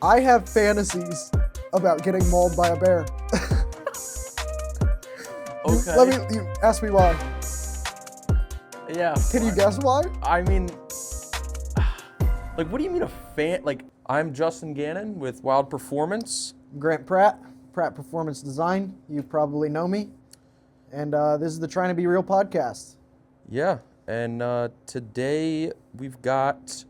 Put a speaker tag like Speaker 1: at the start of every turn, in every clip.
Speaker 1: I have fantasies about getting mauled by a bear.
Speaker 2: Okay.
Speaker 1: You ask me why.
Speaker 2: Yeah.
Speaker 1: Can you guess why?
Speaker 2: I mean, like, what do you mean a fan? Like, I'm Justin Gannon with Wild Performance.
Speaker 1: Grant Pratt Performance Design. You probably know me. And this is the Trying to Be Real podcast.
Speaker 2: Yeah. And today we've got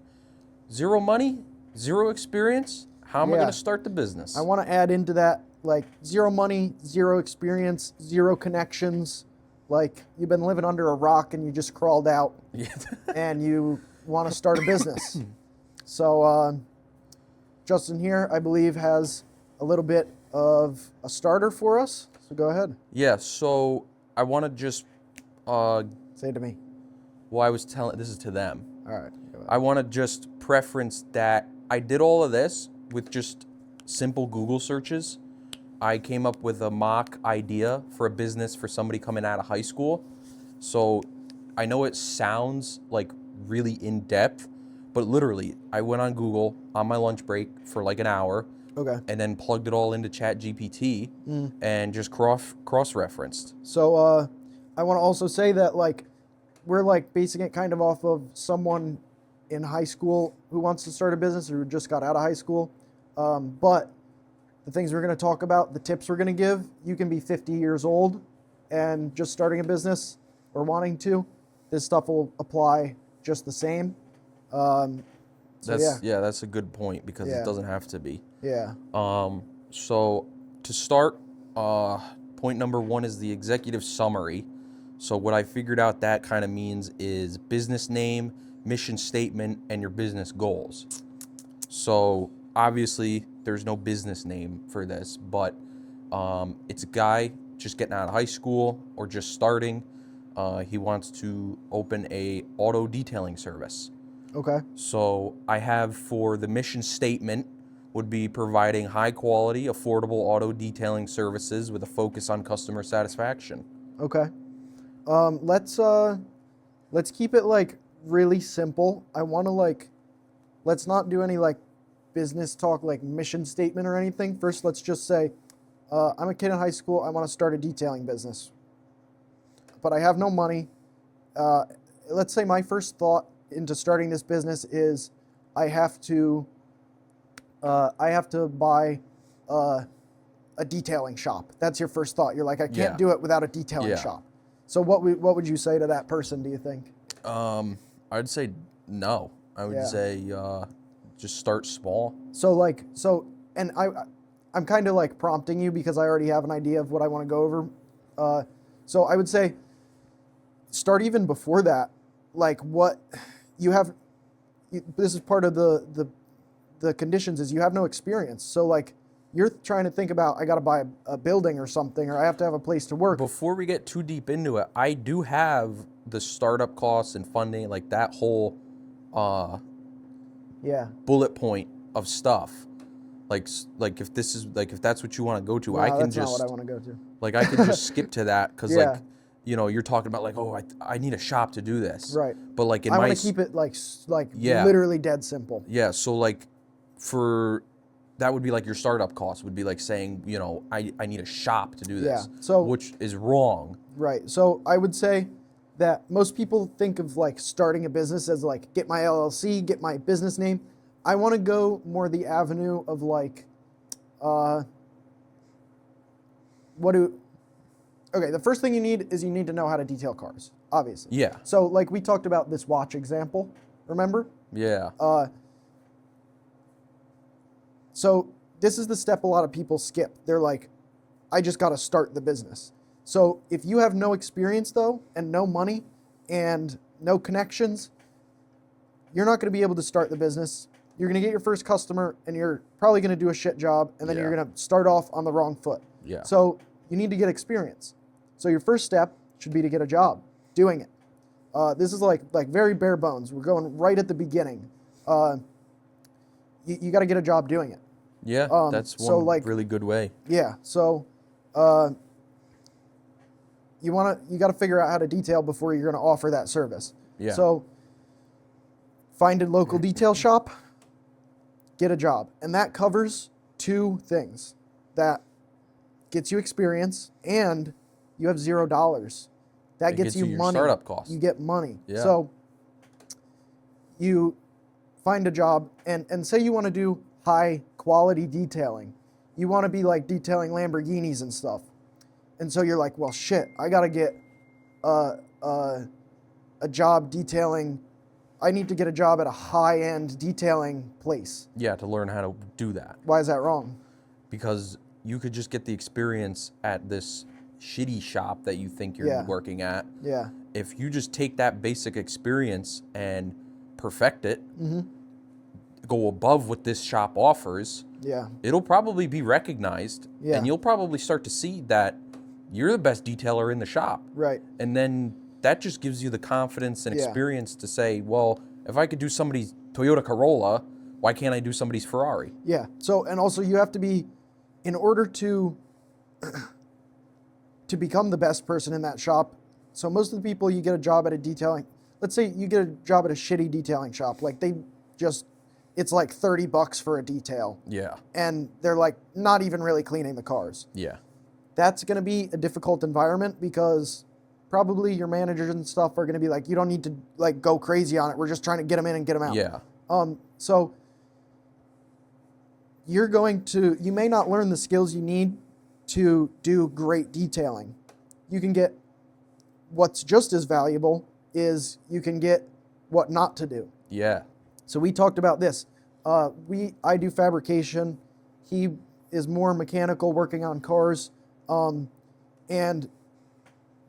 Speaker 2: zero money, zero experience. How am I going to start the business?
Speaker 1: I want to add into that, like, zero money, zero experience, zero connections. Like, you've been living under a rock and you just crawled out and you want to start a business. So Justin here, I believe, has a little bit of a starter for us. So go ahead.
Speaker 2: Yeah, so I want to just...
Speaker 1: Say it to me.
Speaker 2: Well, I was telling... This is to them.
Speaker 1: All right.
Speaker 2: I want to just preference that I did all of this with just simple Google searches. I came up with a mock idea for a business for somebody coming out of high school. So I know it sounds like really in depth, but literally I went on Google on my lunch break for like an hour.
Speaker 1: Okay.
Speaker 2: And then plugged it all into ChatGPT and just cross-referenced.
Speaker 1: So I want to also say that, like, we're like basing it kind of off of someone in high school who wants to start a business or who just got out of high school. But the things we're going to talk about, the tips we're going to give, you can be 50 years old and just starting a business or wanting to. This stuff will apply just the same.
Speaker 2: That's a good point because it doesn't have to be.
Speaker 1: Yeah.
Speaker 2: So to start, point number one is the executive summary. So what I figured out that kind of means is business name, mission statement, and your business goals. So obviously there's no business name for this, but it's a guy just getting out of high school or just starting. He wants to open a auto detailing service.
Speaker 1: Okay.
Speaker 2: So I have for the mission statement would be providing high quality, affordable auto detailing services with a focus on customer satisfaction.
Speaker 1: Okay. Let's keep it like really simple. I want to let's not do any like business talk, like mission statement or anything. First, let's just say, I'm a kid in high school. I want to start a detailing business, but I have no money. Let's say my first thought into starting this business is I have to buy a detailing shop. That's your first thought. You're like, I can't do it without a detailing shop. So what would you say to that person, do you think?
Speaker 2: I'd say no. I would say just start small.
Speaker 1: And I'm kind of like prompting you because I already have an idea of what I want to go over. So I would say start even before that. Like what you have, this is part of the conditions is you have no experience. So like you're trying to think about, I got to buy a building or something, or I have to have a place to work.
Speaker 2: Before we get too deep into it, I do have the startup costs and funding, like that whole bullet point of stuff. Like if this is like, if that's what you want to go to, I can
Speaker 1: that's
Speaker 2: just
Speaker 1: not what I want to go to.
Speaker 2: Like I can just skip to that because like, you know, you're talking about like, oh, I need a shop to do this.
Speaker 1: Right.
Speaker 2: But like
Speaker 1: I want to keep it like literally dead simple.
Speaker 2: Yeah. So like that would be like your startup cost would be like saying, you know, I need a shop to do this.
Speaker 1: Yeah. So
Speaker 2: which is wrong.
Speaker 1: Right. So I would say that most people think of like starting a business as like get my LLC, get my business name. I want to go more the avenue of like, the first thing you need is you need to know how to detail cars, obviously.
Speaker 2: Yeah.
Speaker 1: So like we talked about this watch example, remember?
Speaker 2: Yeah.
Speaker 1: So this is the step a lot of people skip. They're like, I just got to start the business. So if you have no experience though, and no money and no connections, you're not going to be able to start the business. You're going to get your first customer and you're probably going to do a shit job and then you're going to start off on the wrong foot.
Speaker 2: Yeah.
Speaker 1: So you need to get experience. So your first step should be to get a job doing it. This is like very bare bones. We're going right at the beginning. You got to get a job doing it.
Speaker 2: Yeah, that's one really good way.
Speaker 1: Yeah. So you got to figure out how to detail before you're going to offer that service.
Speaker 2: Yeah.
Speaker 1: So find a local detail shop. get a job. And that covers two things. That gets you experience and you have $0. That
Speaker 2: It
Speaker 1: gets you
Speaker 2: your
Speaker 1: money.
Speaker 2: startup costs.
Speaker 1: You get money.
Speaker 2: Yeah.
Speaker 1: So you find a job and say you want to do high quality detailing. You want to be like detailing Lamborghinis and stuff. And so you're like, well, shit, I got to get a job detailing. I need to get a job at a high-end detailing place.
Speaker 2: Yeah, to learn how to do that.
Speaker 1: Why is that wrong?
Speaker 2: Because you could just get the experience at this shitty shop that you think you're
Speaker 1: Yeah.
Speaker 2: working at.
Speaker 1: Yeah.
Speaker 2: If you just take that basic experience and perfect it, go above what this shop offers,
Speaker 1: Yeah.
Speaker 2: it'll probably be recognized,
Speaker 1: Yeah.
Speaker 2: and you'll probably start to see that you're the best detailer in the shop.
Speaker 1: Right.
Speaker 2: And then that just gives you the confidence and
Speaker 1: Yeah.
Speaker 2: experience to say, well, if I could do somebody's Toyota Corolla, why can't I do somebody's Ferrari?
Speaker 1: Yeah. So, and also you have to be, in order to become the best person in that shop. So most of the people, you get a job at a detailing, let's say you get a job at a shitty detailing shop. Like it's like $30 for a detail.
Speaker 2: Yeah.
Speaker 1: And they're like not even really cleaning the cars.
Speaker 2: Yeah.
Speaker 1: That's going to be a difficult environment because probably your managers and stuff are going to be like, you don't need to like go crazy on it. We're just trying to get them in and get them out.
Speaker 2: Yeah.
Speaker 1: So you may not learn the skills you need to do great detailing. You can get what's just as valuable is you can get what not to do.
Speaker 2: Yeah.
Speaker 1: So we talked about this. I do fabrication. He is more mechanical, working on cars. And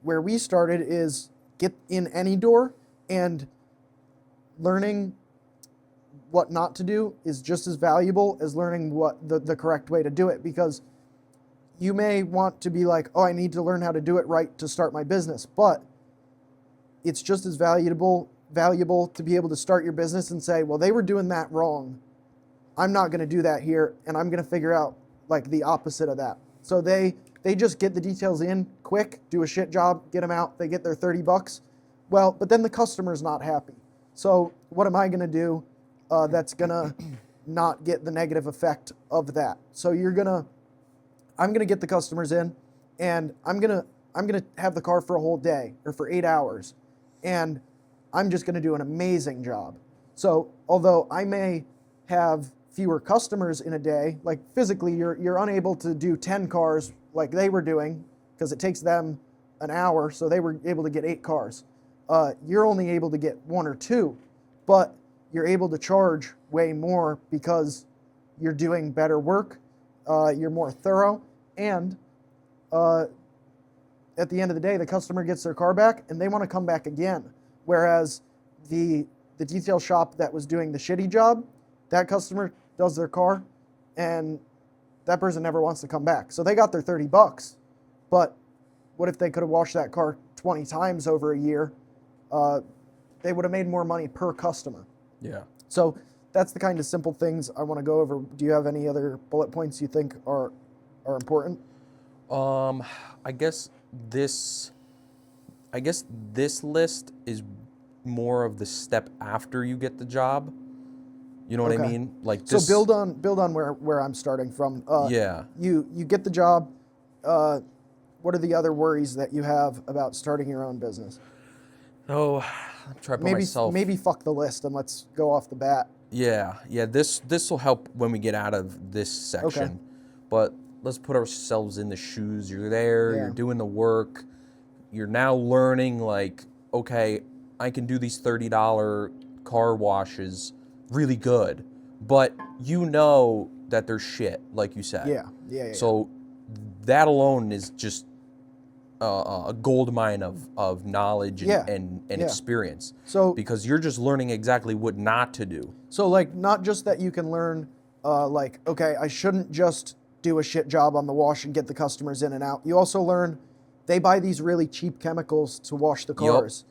Speaker 1: where we started is get in any door, and learning what not to do is just as valuable as learning what the correct way to do it, because you may want to be like, oh, I need to learn how to do it right to start my business, but it's just as valuable to be able to start your business and say, well, they were doing that wrong. I'm not going to do that here, and I'm going to figure out like the opposite of that. So they just get the details in quick, do a shit job, get them out, they get their $30. Well, but then the customer's not happy. So what am I going to do that's going to not get the negative effect of that? So I'm going to get the customers in, and I'm going to have the car for a whole day or for 8 hours, and I'm just going to do an amazing job. So although I may have fewer customers in a day, like physically you're unable to do 10 cars like they were doing because it takes them an hour, so they were able to get 8 cars. You're only able to get 1 or 2, but you're able to charge way more because you're doing better work, you're more thorough, and at the end of the day, the customer gets their car back and they want to come back again. Whereas the detail shop that was doing the shitty job, that customer does their car and that person never wants to come back. So they got their $30, but what if they could have washed that car 20 times over a year? They would have made more money per customer.
Speaker 2: Yeah.
Speaker 1: So that's the kind of simple things I want to go over. Do you have any other bullet points you think are important?
Speaker 2: I guess this list is more of the step after you get the job. You know what I
Speaker 1: Okay.
Speaker 2: mean? Like
Speaker 1: So
Speaker 2: this,
Speaker 1: build on where I'm starting from.
Speaker 2: yeah.
Speaker 1: You get the job. What are the other worries that you have about starting your own business?
Speaker 2: Oh, I'm trying to put myself.
Speaker 1: Maybe fuck the list and let's go off the bat.
Speaker 2: Yeah. This will help when we get out of this section.
Speaker 1: Okay.
Speaker 2: But let's put ourselves in the shoes. You're there.
Speaker 1: Yeah.
Speaker 2: You're doing the work. You're now learning. Like, okay, I can do these $30 car washes really good, but you know that they're shit, like you said.
Speaker 1: Yeah.
Speaker 2: So that alone is just a gold mine of knowledge and experience.
Speaker 1: So
Speaker 2: because you're just learning exactly what not to do.
Speaker 1: So like not just that you can learn, like, okay, I shouldn't just do a shit job on the wash and get the customers in and out. You also learn they buy these really cheap chemicals to wash the cars.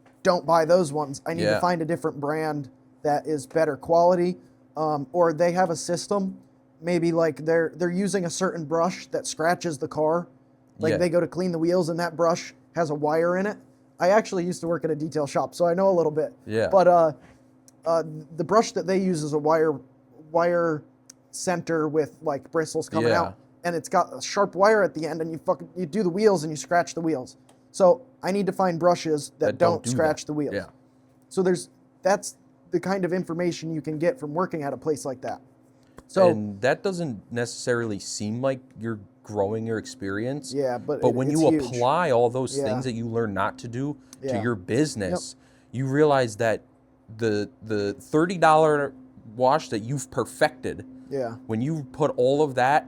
Speaker 1: Yep. Don't buy those ones. I need to find a different brand that is better quality, or they have a system. Maybe like they're using a certain brush that scratches the car. Like they go to clean the wheels and that brush has a wire in it. I actually used to work at a detail shop, so I know a little bit.
Speaker 2: Yeah.
Speaker 1: But the brush that they use is a wire center with like bristles coming
Speaker 2: Yeah.
Speaker 1: out, and it's got a sharp wire at the end, and you do the wheels and you scratch the wheels. So I need to find brushes that don't
Speaker 2: do
Speaker 1: scratch
Speaker 2: that.
Speaker 1: the wheels.
Speaker 2: Yeah.
Speaker 1: So that's the kind of information you can get from working at a place like that. So
Speaker 2: And that doesn't necessarily seem like you're growing your experience.
Speaker 1: yeah, but
Speaker 2: But when
Speaker 1: it's
Speaker 2: you
Speaker 1: huge.
Speaker 2: apply all those
Speaker 1: Yeah.
Speaker 2: things that you learn not to do to
Speaker 1: Yeah.
Speaker 2: your business, you realize that the $30 wash that you've perfected,
Speaker 1: Yeah.
Speaker 2: when you put all of that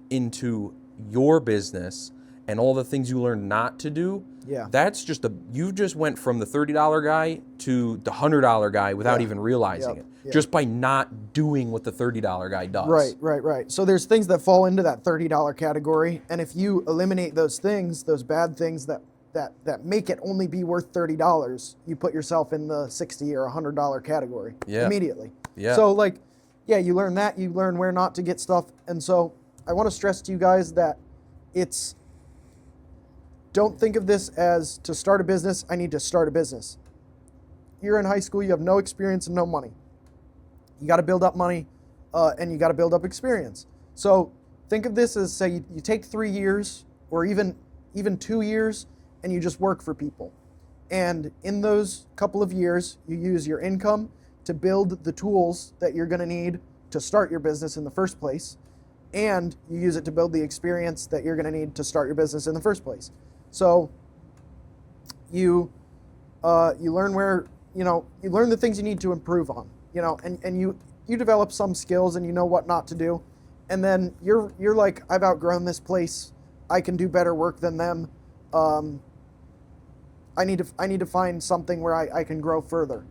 Speaker 2: into your business and all the things you learn not to do,
Speaker 1: Yeah.
Speaker 2: that's just you just went from the $30 guy to the $100 guy without
Speaker 1: Yeah.
Speaker 2: even realizing
Speaker 1: Yep.
Speaker 2: it,
Speaker 1: Yep.
Speaker 2: just by not doing what the $30 guy does.
Speaker 1: Right. So there's things that fall into that $30 category, and if you eliminate those things, those bad things that make it only be worth $30, you put yourself in the $60 or $100 category immediately.
Speaker 2: Yeah.
Speaker 1: So like, yeah, you learn that, you learn where not to get stuff, and so I want to stress to you guys that don't think of this as to start a business, I need to start a business. You're in high school, you have no experience and no money. You got to build up money and you got to build up experience. So think of this as, say, you take 3 years or even 2 years and you just work for people. And in those couple of years, you use your income to build the tools that you're going to need to start your business in the first place. And you use it to build the experience that you're going to need to start your business in the first place. So you learn where, you learn the things you need to improve on, and you develop some skills and you know what not to do. And then you're like, I've outgrown this place. I can do better work than them. I need to find something where I can grow further.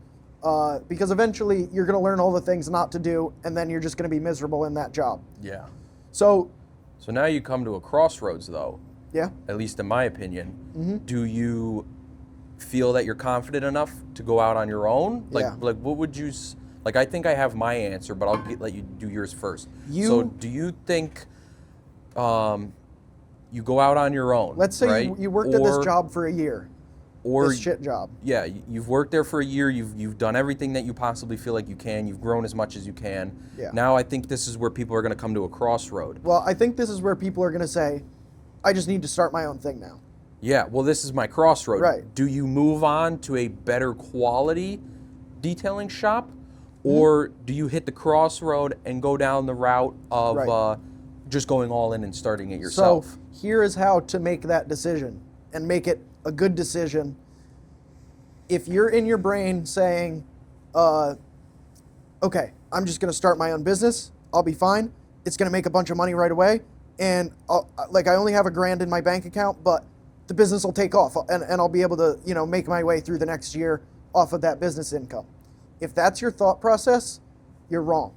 Speaker 1: Because eventually you're going to learn all the things not to do, and then you're just going to be miserable in that job.
Speaker 2: Yeah.
Speaker 1: So
Speaker 2: now you come to a crossroads, though.
Speaker 1: Yeah.
Speaker 2: At least in my opinion.
Speaker 1: Mm-hmm.
Speaker 2: Do you feel that you're confident enough to go out on your own?
Speaker 1: Yeah.
Speaker 2: Like what would you like? I think I have my answer, but let you do yours first. So do you think you go out on your own?
Speaker 1: Let's say
Speaker 2: right?
Speaker 1: you worked at this job for a year.
Speaker 2: Or
Speaker 1: this shit job.
Speaker 2: Yeah, you've worked there for a year. You've done everything that you possibly feel like you can. You've grown as much as you can.
Speaker 1: Yeah.
Speaker 2: Now I think this is where people are going to come to a crossroad.
Speaker 1: Well, I think this is where people are going to say, I just need to start my own thing now.
Speaker 2: Yeah, well, this is my crossroad.
Speaker 1: Right.
Speaker 2: Do you move on to a better quality detailing shop, or do you hit the crossroad and go down the route of just going all in and starting it yourself?
Speaker 1: So here is how to make that decision and make it a good decision. If you're in your brain saying, okay, I'm just going to start my own business, I'll be fine, it's going to make a bunch of money right away, and I only have $1,000 in my bank account, but the business will take off, and I'll be able to make my way through the next year off of that business income. If that's your thought process, you're wrong.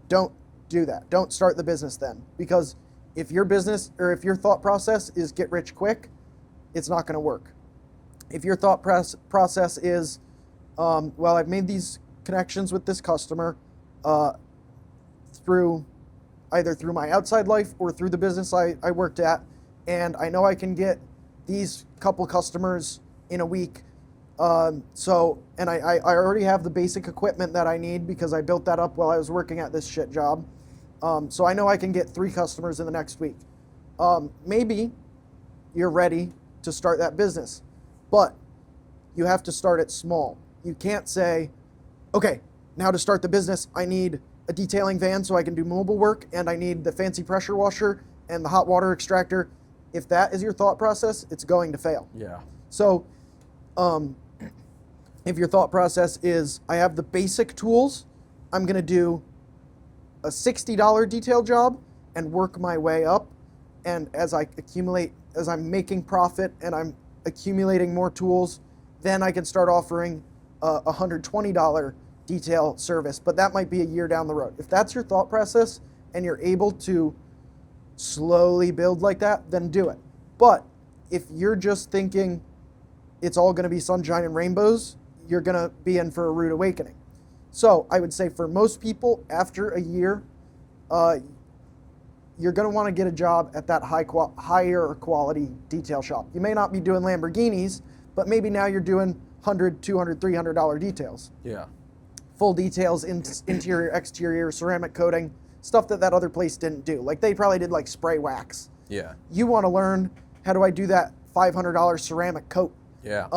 Speaker 1: Don't do that. Don't start the business then, because if your business or if your thought process is get rich quick, it's not going to work. If your thought process is, well, I've made these connections with this customer either through my outside life or through the business I worked at, and I know I can get these couple customers in a week. And I already have the basic equipment that I need because I built that up while I was working at this shit job. So I know I can get 3 customers in the next week. Maybe you're ready to start that business, but you have to start it small. You can't say, okay, now to start the business, I need a detailing van so I can do mobile work, and I need the fancy pressure washer and the hot water extractor. If that is your thought process, it's going to fail.
Speaker 2: Yeah.
Speaker 1: So if your thought process is, I have the basic tools, I'm going to do a $60 detail job and work my way up, and as I'm making profit and I'm accumulating more tools, then I can start offering a $120 detail service, but that might be a year down the road. If that's your thought process and you're able to slowly build like that, then do it. But if you're just thinking it's all going to be sunshine and rainbows, you're going to be in for a rude awakening. So I would say for most people, after a year, you're going to want to get a job at that higher quality detail shop. You may not be doing Lamborghinis, but maybe now you're doing $100, $200, $300 details.
Speaker 2: Yeah.
Speaker 1: full details, interior, exterior, ceramic coating, stuff that other place didn't do. Like they probably did like spray wax.
Speaker 2: Yeah.
Speaker 1: You want to learn, how do I do that $500 ceramic coat?
Speaker 2: Yeah.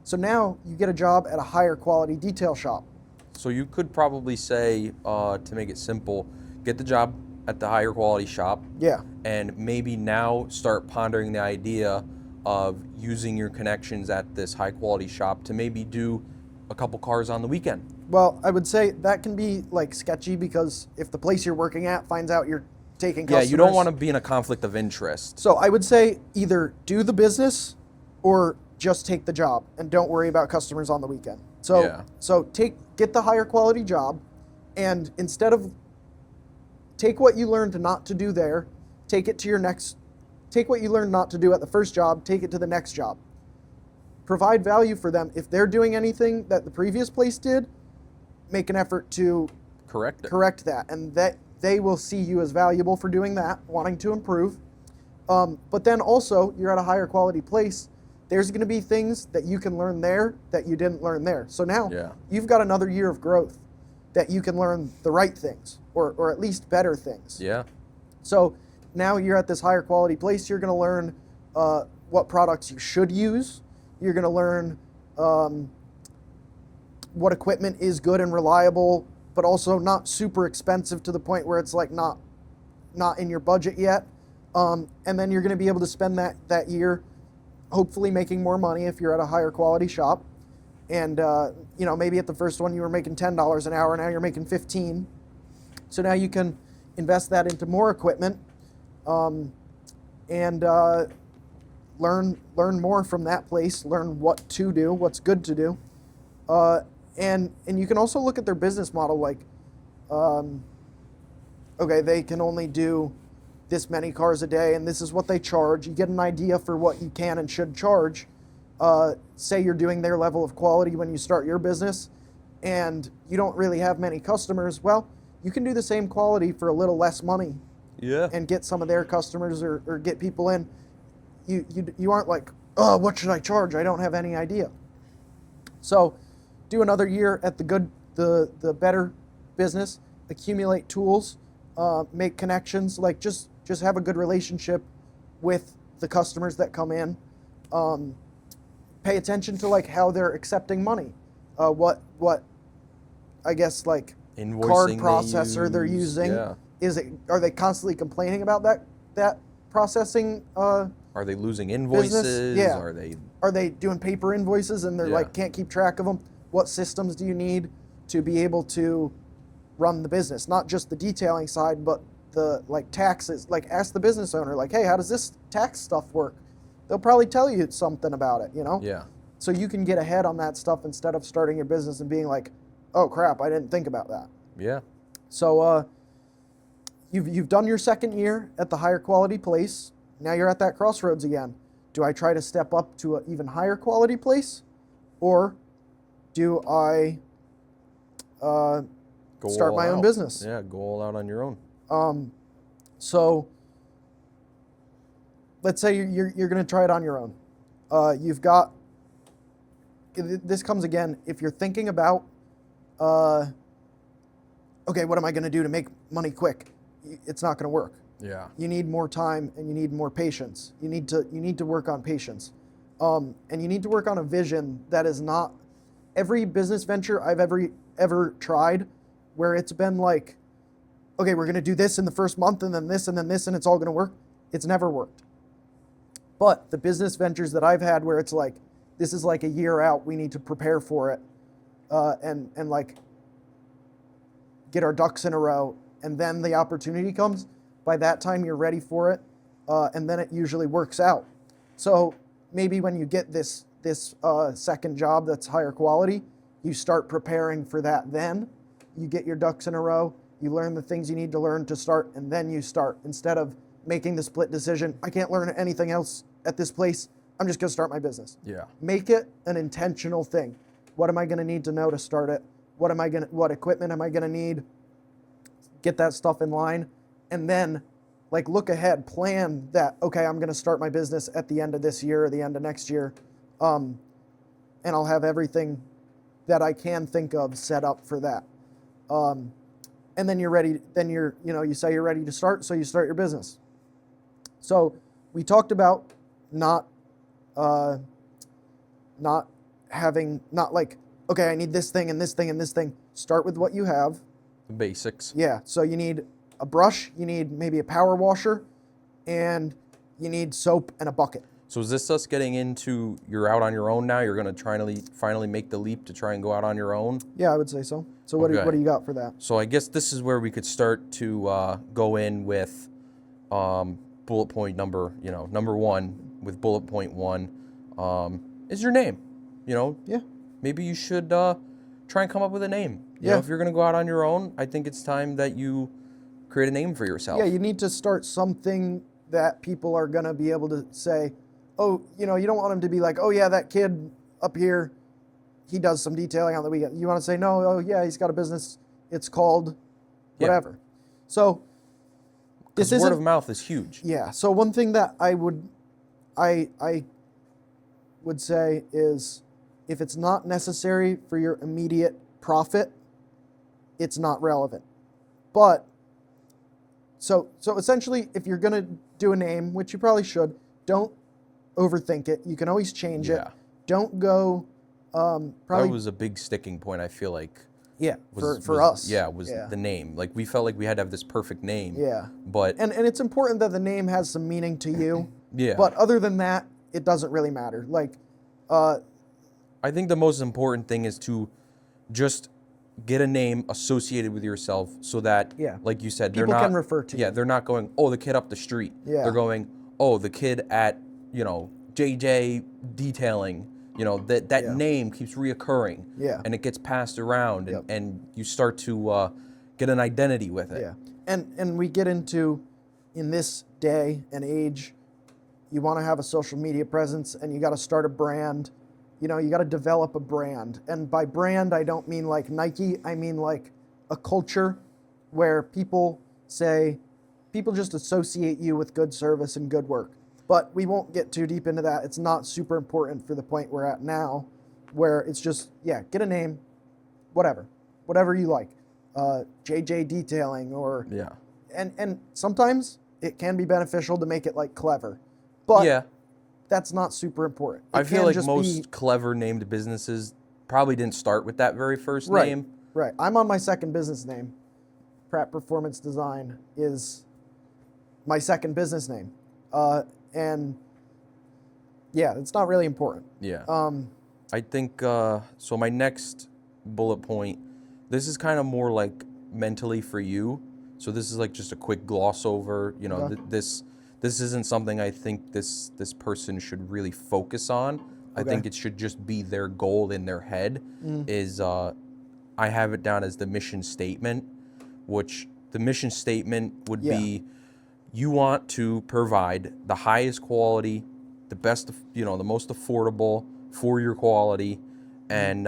Speaker 1: So now you get a job at a higher quality detail shop.
Speaker 2: So you could probably say, to make it simple, get the job at the higher quality shop.
Speaker 1: Yeah.
Speaker 2: And maybe now start pondering the idea of using your connections at this high quality shop to maybe do a couple cars on the weekend.
Speaker 1: Well, I would say that can be like sketchy because if the place you're working at finds out you're taking customers.
Speaker 2: Yeah, you don't want to be in a conflict of interest.
Speaker 1: So I would say either do the business or just take the job and don't worry about customers on the weekend. So get the higher quality job, and instead of take what you learned not to do there, take what you learned not to do at the first job, take it to the next job. Provide value for them. If they're doing anything that the previous place did, make an effort to correct that, and that they will see you as valuable for doing that, wanting to improve. But then also, you're at a higher quality place. There's going to be things that you can learn there that you didn't learn there. So now you've got another year of growth that you can learn the right things, or at least better things.
Speaker 2: Yeah.
Speaker 1: So now you're at this higher quality place. You're going to learn what products you should use. You're going to learn what equipment is good and reliable, but also not super expensive to the point where it's like not in your budget yet. And then you're going to be able to spend that year hopefully making more money if you're at a higher quality shop. And maybe at the first one you were making $10 an hour, now you're making $15. So now you can invest that into more equipment and learn more from that place, learn what to do, what's good to do. And you can also look at their business model, like, okay, they can only do this many cars a day and this is what they charge. You get an idea for what you can and should charge. Say you're doing their level of quality when you start your business and you don't really have many customers. Well, you can do the same quality for a little less money.
Speaker 2: Yeah.
Speaker 1: And get some of their customers or get people in. You aren't like, oh, what should I charge? I don't have any idea. So do another year at the better business, accumulate tools, make connections, like just have a good relationship with the customers that come in. Pay attention to like how they're accepting money, what I guess like
Speaker 2: Invoicing
Speaker 1: card processor they're using.
Speaker 2: Yeah.
Speaker 1: Are they constantly complaining about that processing?
Speaker 2: Are they losing invoices?
Speaker 1: Business? Yeah.
Speaker 2: Are
Speaker 1: they doing paper invoices and they're like can't keep track of them? What systems do you need to be able to run the business? Not just the detailing side, but the like taxes. Like ask the business owner, like, hey, how does this tax stuff work? They'll probably tell you something about it,
Speaker 2: Yeah.
Speaker 1: So you can get ahead on that stuff instead of starting your business and being like, oh crap, I didn't think about that.
Speaker 2: Yeah.
Speaker 1: So you've done your second year at the higher quality place. Now you're at that crossroads again. Do I try to step up to an even higher quality place, or do I start my own business?
Speaker 2: Yeah, go all out on your own.
Speaker 1: So let's say you're going to try it on your own. You've got, this comes again, if you're thinking about, okay, what am I going to do to make money quick? It's not going to work.
Speaker 2: Yeah.
Speaker 1: You need more time and you need more patience. You need to work on patience. And you need to work on a vision that is not every business venture I've ever tried where it's been like, okay, we're going to do this in the first month and then this and then this and it's all going to work. It's never worked. But the business ventures that I've had where it's like, this is like a year out, we need to prepare for it and like get our ducks in a row, and then the opportunity comes. By that time, you're ready for it, and then it usually works out. So maybe when you get this second job that's higher quality, you start preparing for that then. You get your ducks in a row, you learn the things you need to learn to start, and then you start. Instead of making the split decision, I can't learn anything else at this place, I'm just going to start my business.
Speaker 2: Yeah.
Speaker 1: Make it an intentional thing. What am I going to need to know to start it? What equipment am I going to need? Get that stuff in line. And then like look ahead, plan that, okay, I'm going to start my business at the end of this year or the end of next year. And I'll have everything that I can think of set up for that. And then you're ready. Then you say you're ready to start, so you start your business. So we talked about not like, okay, I need this thing and this thing and this thing. Start with what you have.
Speaker 2: The basics.
Speaker 1: Yeah. So you need a brush, you need maybe a power washer, and you need soap and a bucket.
Speaker 2: So is this us getting into you're out on your own now? You're going to finally make the leap to try and go out on your own?
Speaker 1: Yeah, I would say so. So what do you got for that?
Speaker 2: So I guess this is where we could start to go in with bullet point number one. With bullet point one is your name.
Speaker 1: Yeah.
Speaker 2: Maybe you should try and come up with a name. You know, if you're going to go out on your own, I think it's time that you create a name for yourself.
Speaker 1: Yeah, you need to start something that people are going to be able to say, oh, you don't want them to be like, oh yeah, that kid up here, he does some detailing on the weekend. You want to say, no, oh yeah, he's got a business. It's called whatever. Yeah. So
Speaker 2: this word of mouth is huge.
Speaker 1: Yeah. So one thing that I would say is, if it's not necessary for your immediate profit, it's not relevant. But so essentially, if you're going to do a name, which you probably should, don't overthink it. You can always change it. Don't go probably.
Speaker 2: That was a big sticking point, I feel like.
Speaker 1: Yeah, for us.
Speaker 2: Yeah, was the name. Like, we felt like we had to have this perfect name.
Speaker 1: Yeah.
Speaker 2: But
Speaker 1: and it's important that the name has some meaning to you.
Speaker 2: Yeah.
Speaker 1: But other than that, it doesn't really matter. Like,
Speaker 2: I think the most important thing is to just get a name associated with yourself so that, like you said,
Speaker 1: people can refer to.
Speaker 2: Yeah, they're not going, oh, the kid up the street.
Speaker 1: Yeah.
Speaker 2: They're going, oh, the kid at, JJ Detailing. That name keeps reoccurring.
Speaker 1: Yeah.
Speaker 2: And it gets passed around, and you start to get an identity with it.
Speaker 1: Yeah. And we get into, in this day and age, you want to have a social media presence, and you got to start a brand. You got to develop a brand. And by brand, I don't mean like Nike. I mean like a culture where people just associate you with good service and good work. But we won't get too deep into that. It's not super important for the point we're at now, where it's just, get a name, whatever you like. JJ Detailing or...
Speaker 2: Yeah.
Speaker 1: And sometimes it can be beneficial to make it like clever. But that's not super important.
Speaker 2: I feel like most clever named businesses probably didn't start with that very first name.
Speaker 1: Right. I'm on my second business name. Pratt Performance Design is my second business name. And it's not really important.
Speaker 2: Yeah. I think, so my next bullet point, this is kind of more like mentally for you. So this is like just a quick gloss over, this isn't something I think this person should really focus on. I think it should just be their goal in their head is, I have it down as the mission statement, which the mission statement would be, you want to provide the highest quality, the best, the most affordable for your quality and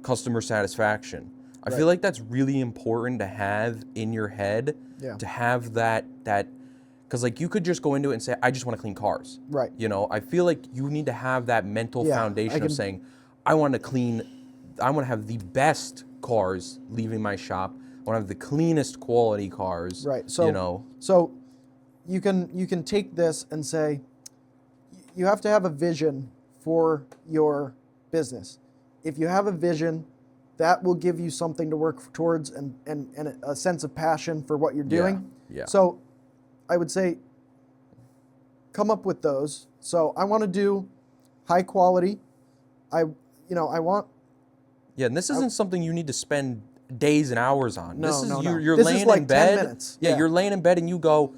Speaker 2: customer satisfaction. I feel like that's really important to have in your head, to have that, because like you could just go into it and say, I just want to clean cars.
Speaker 1: Right.
Speaker 2: I feel like you need to have that mental foundation of saying, I want to have the best cars leaving my shop. I want to have the cleanest quality cars.
Speaker 1: Right. So, so you can take this and say, you have to have a vision for your business. If you have a vision, that will give you something to work towards and a sense of passion for what you're doing.
Speaker 2: Yeah.
Speaker 1: So I would say, come up with those. So I want to do high quality. I want.
Speaker 2: Yeah, and this isn't something you need to spend days and hours on.
Speaker 1: No,
Speaker 2: this is
Speaker 1: no.
Speaker 2: You're
Speaker 1: this
Speaker 2: laying
Speaker 1: is like
Speaker 2: in bed.
Speaker 1: 10 minutes.
Speaker 2: Yeah, you're laying in bed and you go,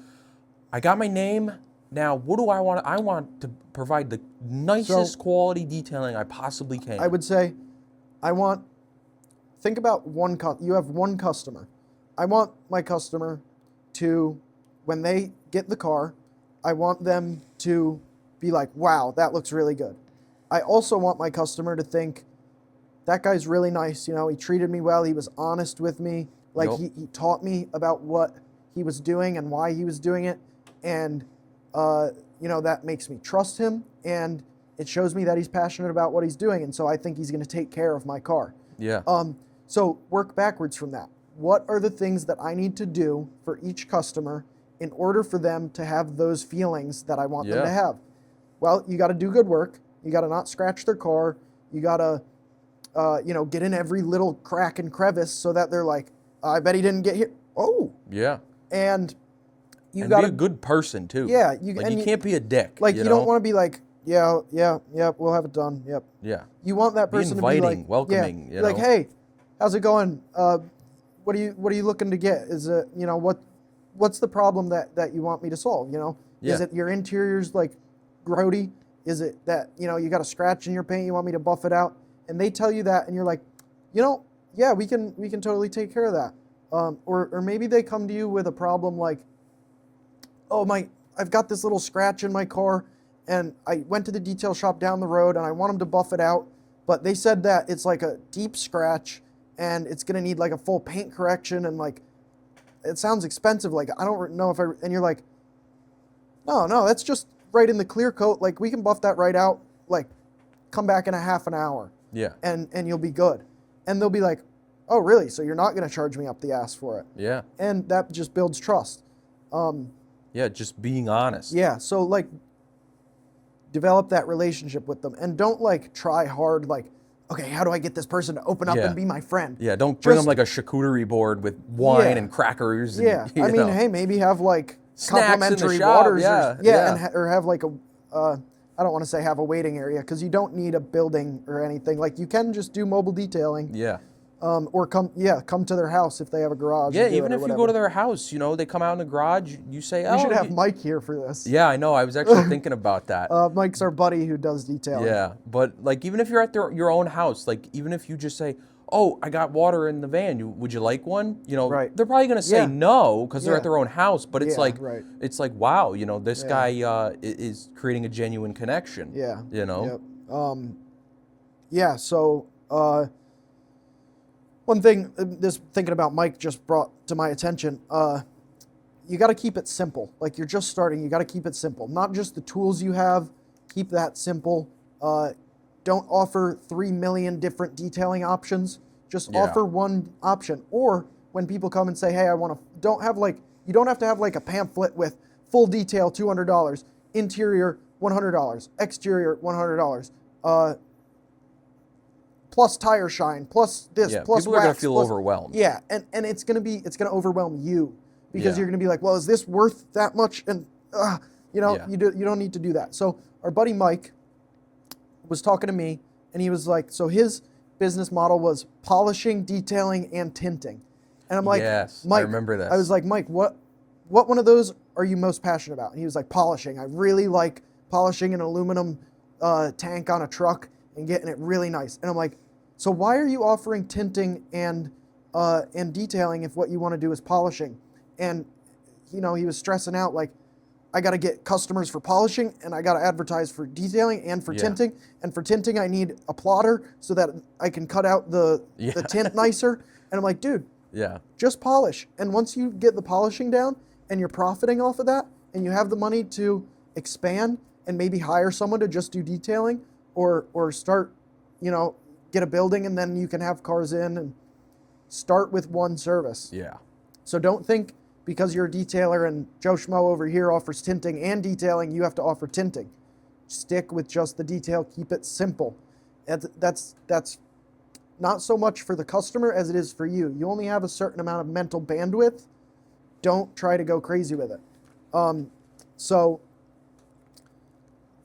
Speaker 2: I got my name. Now, what do I want? I want to provide the nicest quality detailing I possibly can.
Speaker 1: I would say, think about you have one customer. I want my customer to, when they get the car, I want them to be like, wow, that looks really good. I also want my customer to think, that guy's really nice. He treated me well. He was honest with me. Like he taught me about what he was doing and why he was doing it. And, that makes me trust him. And it shows me that he's passionate about what he's doing. And so I think he's going to take care of my car.
Speaker 2: Yeah.
Speaker 1: So work backwards from that. What are the things that I need to do for each customer in order for them to have those feelings that I want them to
Speaker 2: Yeah.
Speaker 1: have? Well, you got to do good work. You got to not scratch their car. You got to, get in every little crack and crevice so that they're like, I bet he didn't get here. Oh,
Speaker 2: Yeah.
Speaker 1: and you
Speaker 2: And
Speaker 1: got
Speaker 2: be
Speaker 1: to
Speaker 2: a good person too.
Speaker 1: Yeah,
Speaker 2: you can't be a dick.
Speaker 1: like
Speaker 2: you
Speaker 1: don't
Speaker 2: know?
Speaker 1: want to be like, yep, we'll have it done. Yep.
Speaker 2: Yeah.
Speaker 1: You want that
Speaker 2: Be
Speaker 1: person to
Speaker 2: inviting,
Speaker 1: be like,
Speaker 2: welcoming.
Speaker 1: yeah, like, hey, how's it going? What are you looking to get? Is it, what's the problem that you want me to solve? Is
Speaker 2: Yeah.
Speaker 1: it your interior's like grody? Is it that you got a scratch in your paint? You want me to buff it out? And they tell you that, and you're like, yeah, we can totally take care of that. Or maybe they come to you with a problem like, oh I've got this little scratch in my car, and I went to the detail shop down the road, and I want them to buff it out, but they said that it's like a deep scratch, and it's gonna need like a full paint correction, and like, it sounds expensive. Like, I don't know and you're like, no, that's just right in the clear coat. Like, we can buff that right out. Like, come back in a half an hour.
Speaker 2: Yeah.
Speaker 1: And you'll be good. And they'll be like, oh, really? So you're not gonna charge me up the ass for it?
Speaker 2: Yeah.
Speaker 1: And that just builds trust.
Speaker 2: Yeah, just being honest.
Speaker 1: Yeah, so like, develop that relationship with them, and don't like try hard. Like, okay, how do I get this person to open up and be my friend?
Speaker 2: Yeah, don't bring them like a charcuterie board with wine and crackers. And,
Speaker 1: Yeah, I mean, hey, maybe have like
Speaker 2: snacks
Speaker 1: complimentary
Speaker 2: in the shop.
Speaker 1: waters.
Speaker 2: Yeah.
Speaker 1: Or have like I don't want to say have a waiting area, because you don't need a building or anything. Like, you can just do mobile detailing.
Speaker 2: Yeah.
Speaker 1: Or come to their house if they have a garage.
Speaker 2: Yeah, even if you go to their house, they come out in the garage, you say, oh.
Speaker 1: We should have Mike here for this.
Speaker 2: Yeah, I know. I was actually thinking about that.
Speaker 1: Mike's our buddy who does detailing.
Speaker 2: Yeah, but like, even if you're at your own house, like, even if you just say, oh, I got water in the van, would you like one?
Speaker 1: Right.
Speaker 2: They're probably going to say no because they're at their own house, but it's
Speaker 1: right.
Speaker 2: it's like, wow, this guy is creating a genuine connection.
Speaker 1: Yeah.
Speaker 2: Yep.
Speaker 1: So, one thing, this thinking about Mike just brought to my attention, you got to keep it simple. Like, you're just starting, you got to keep it simple. Not just the tools you have, keep that simple. Don't offer 3 million different detailing options. Just offer one option. Or when people come and say, hey, you don't have to have like a pamphlet with full detail, $200, interior, $100, exterior, $100, plus tire shine, plus this, plus
Speaker 2: people
Speaker 1: wax.
Speaker 2: are going to feel overwhelmed.
Speaker 1: Yeah, and it's going to overwhelm you, because you're going to be like, well, is this worth that much? And you don't need to do that. So our buddy Mike was talking to me, and he was like, so his business model was polishing, detailing, and tinting. And I'm like,
Speaker 2: yes,
Speaker 1: Mike,
Speaker 2: I remember this.
Speaker 1: I was like, Mike, what one of those are you most passionate about? And he was like, polishing. I really like polishing an aluminum tank on a truck and getting it really nice. And I'm like, so why are you offering tinting and detailing if what you want to do is polishing? And he was stressing out, like, I got to get customers for polishing, and I got to advertise for detailing and for tinting. And for tinting, I need a plotter so that I can cut out the tint nicer. And I'm like, dude, just polish. And once you get the polishing down and you're profiting off of that, and you have the money to expand and maybe hire someone to just do detailing, or start, get a building, and then you can have cars in, and start with one service.
Speaker 2: Yeah. So
Speaker 1: don't think because you're a detailer and Joe Schmo over here offers tinting and detailing, you have to offer tinting. Stick with just the detail. Keep it simple. That's not so much for the customer as it is for you. You only have a certain amount of mental bandwidth. Don't try to go crazy with it. So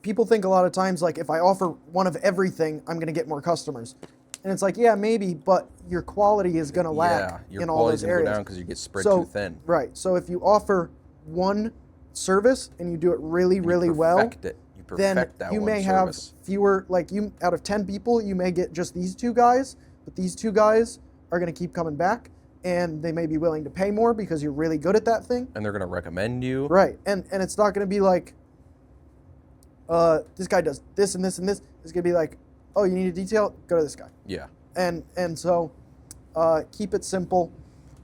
Speaker 1: people think a lot of times, like, if I offer one of everything, I'm going to get more customers. And it's like, yeah, maybe, but your quality is going to lack in all those areas.
Speaker 2: Your quality's going to go down because you get spread too thin.
Speaker 1: Right. So if you offer one service and you do it really, really well, then you may have fewer, like, out of 10 people, you may get just these 2 guys, but these 2 guys are going to keep coming back, and they may be willing to pay more because you're really good at that thing.
Speaker 2: And they're going to recommend you.
Speaker 1: Right. And it's not going to be like, this guy does this and this and this. It's going to be like, oh, you need a detail? Go to this guy.
Speaker 2: Yeah.
Speaker 1: And so keep it simple.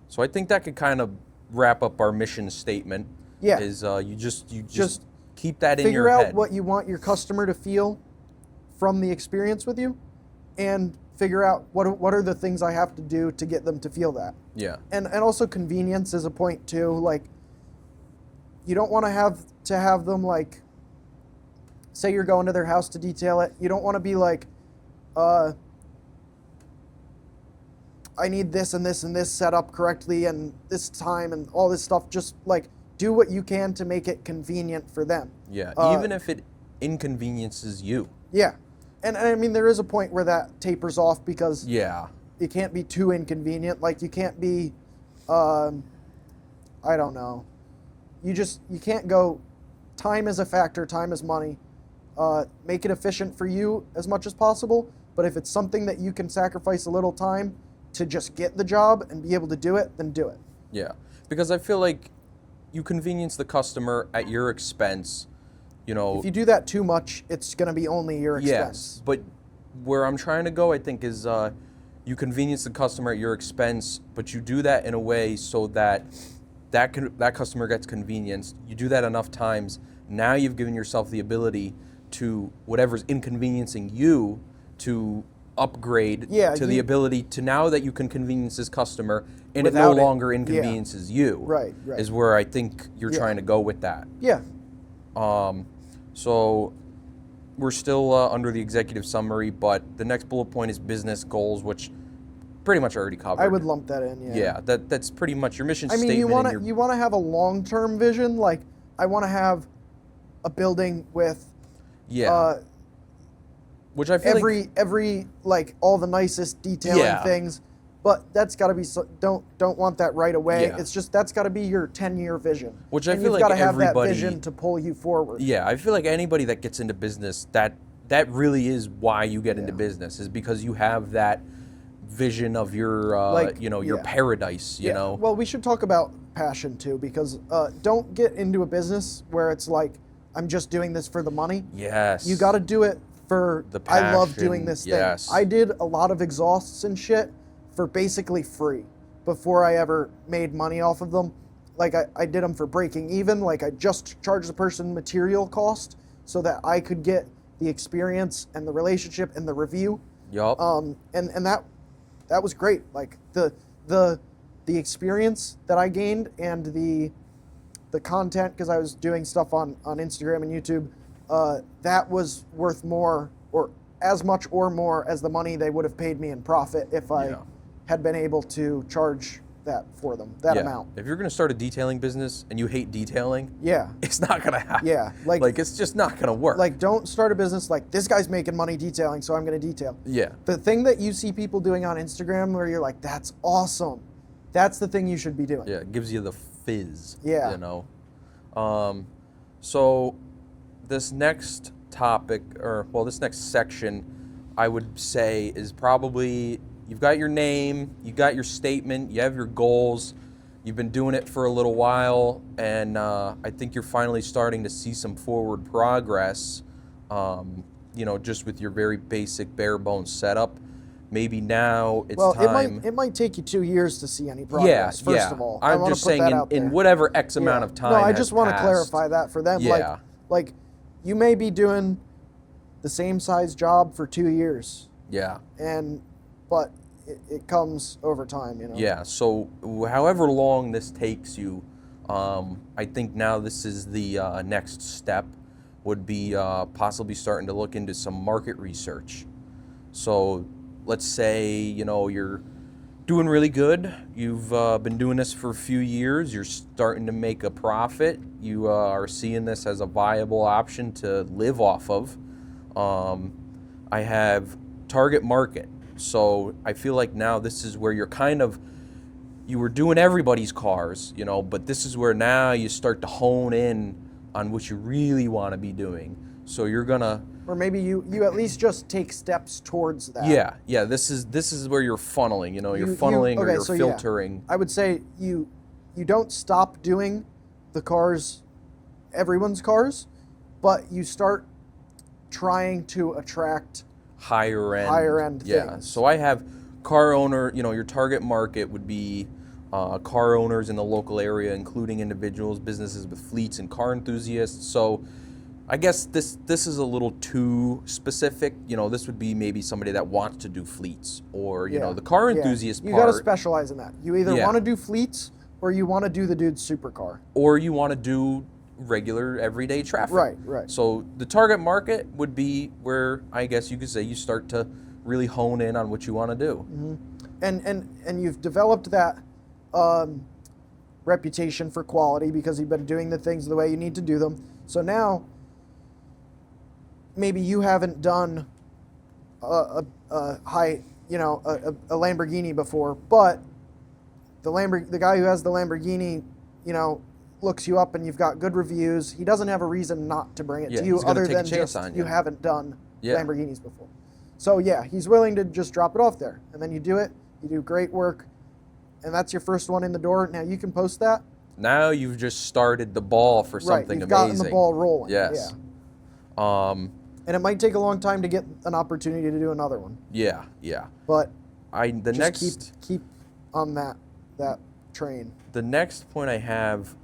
Speaker 2: So I think that could kind of wrap up our mission statement.
Speaker 1: Yeah.
Speaker 2: Is you just keep that in your
Speaker 1: head. Figure
Speaker 2: head.
Speaker 1: out what you want your customer to feel from the experience with you, and figure out what are the things I have to do to get them to feel that.
Speaker 2: Yeah.
Speaker 1: And also convenience is a point too. Like, you don't want to have them, like, say you're going to their house to detail it. You don't want to be like, I need this and this and this set up correctly and this time and all this stuff. Just like do what you can to make it convenient for them.
Speaker 2: Yeah, even if it inconveniences you.
Speaker 1: Yeah. And I mean, there is a point where that tapers off because
Speaker 2: Yeah.
Speaker 1: it can't be too inconvenient. Like, you can't be, I don't know. You can't go, time is a factor, time is money. Make it efficient for you as much as possible. But if it's something that you can sacrifice a little time to just get the job and be able to do it, then do it.
Speaker 2: Yeah, because I feel like you convenience the customer at your expense, you know.
Speaker 1: If you do that too much, it's going to be only your expense.
Speaker 2: Yes, but where I'm trying to go, I think, is you convenience the customer at your expense, but you do that in a way so that that customer gets convenienced. You do that enough times, now you've given yourself the ability to, whatever's inconveniencing you, to upgrade to the ability to, now that you can convenience this customer and it no longer inconveniences you.
Speaker 1: Right.
Speaker 2: Is where I think you're trying to go with that.
Speaker 1: Yeah.
Speaker 2: So we're still under the executive summary, but the next bullet point is business goals, which pretty much already covered.
Speaker 1: I would lump that in,
Speaker 2: Yeah, that's pretty much your mission statement.
Speaker 1: I mean, you want to have a long-term vision. Like, I want to have a building with
Speaker 2: which I feel
Speaker 1: every like all the nicest detailing things, but that's got to be don't want that right away.
Speaker 2: Yeah.
Speaker 1: It's just that's got to be your 10-year vision.
Speaker 2: Which I
Speaker 1: and
Speaker 2: feel
Speaker 1: you've
Speaker 2: like
Speaker 1: got to have that
Speaker 2: everybody,
Speaker 1: vision to pull you forward.
Speaker 2: Yeah, I feel like anybody that gets into business, that really is why you get into business, is because you have that vision of your your paradise, you know.
Speaker 1: Well, we should talk about passion too, because don't get into a business where it's like, I'm just doing this for the money.
Speaker 2: Yes.
Speaker 1: You got to do it for
Speaker 2: the passion.
Speaker 1: I love doing this thing. I did a lot of exhausts and shit for basically free before I ever made money off of them. Like, I did them for breaking even. Like, I just charged the person material cost so that I could get the experience and the relationship and the review.
Speaker 2: Yup.
Speaker 1: And that was great. Like, the experience that I gained and the content, because I was doing stuff on Instagram and YouTube, that was worth more, or as much or more as the money they would have paid me in profit if I had been able to charge that for them, that amount.
Speaker 2: If you're going to start a detailing business and you hate detailing, it's not going to happen.
Speaker 1: Yeah.
Speaker 2: Like it's just not going to work.
Speaker 1: Like, don't start a business like, this guy's making money detailing, so I'm going to detail.
Speaker 2: Yeah.
Speaker 1: The thing that you see people doing on Instagram where you're like, that's awesome, that's the thing you should be doing.
Speaker 2: Yeah, it gives you the fizz.
Speaker 1: Yeah.
Speaker 2: You know. So this next topic, this next section, I would say is probably, you've got your name, you got your statement, you have your goals, you've been doing it for a little while, and I think you're finally starting to see some forward progress, just with your very basic bare bones setup. Maybe now it's time.
Speaker 1: It might take you 2 years to see any progress, first of all.
Speaker 2: I'm just saying in whatever X amount of time. No,
Speaker 1: I just want to clarify that for them.
Speaker 2: Yeah.
Speaker 1: Like, you may be doing the same size job for 2 years.
Speaker 2: Yeah.
Speaker 1: But it comes over time, you know.
Speaker 2: Yeah. So however long this takes you, I think now this is the next step, would be possibly starting to look into some market research. So let's say, you're doing really good. You've been doing this for a few years. You're starting to make a profit. You are seeing this as a viable option to live off of. I have target market. So I feel like now this is where you were doing everybody's cars, but this is where now you start to hone in on what you really want to be doing. So you're gonna,
Speaker 1: or maybe you at least just take steps towards that.
Speaker 2: Yeah. This is where you're funneling. You're funneling or you're filtering.
Speaker 1: I would say you don't stop doing the cars, everyone's cars, but you start trying to attract higher end things.
Speaker 2: Yeah. So I have car owner. Your target market would be car owners in the local area, including individuals, businesses with fleets, and car enthusiasts. So I guess this is a little too specific. You know, this would be maybe somebody that wants to do fleets, or you know, the car enthusiast
Speaker 1: You
Speaker 2: part.
Speaker 1: got to specialize in that. You either want to do fleets or you want to do the dude's supercar.
Speaker 2: Or you want to do regular everyday traffic.
Speaker 1: Right.
Speaker 2: So the target market would be where I guess you could say you start to really hone in on what you want to do.
Speaker 1: And you've developed that reputation for quality because you've been doing the things the way you need to do them. So now maybe you haven't done a high, you know, a Lamborghini before, but the guy who has the Lamborghini, you know, looks you up and you've got good reviews. He doesn't have a reason not to bring it to you other than just you haven't done Lamborghinis before. So yeah, he's willing to just drop it off there, and then you do it. You do great work, and that's your first one in the door. Now you can post that.
Speaker 2: Now you've just started the ball for something
Speaker 1: you've
Speaker 2: amazing.
Speaker 1: Gotten the ball rolling.
Speaker 2: Yes.
Speaker 1: Yeah. And it might take a long time to get an opportunity to do another one.
Speaker 2: Yeah.
Speaker 1: But
Speaker 2: next
Speaker 1: keep on that train.
Speaker 2: The next point I have,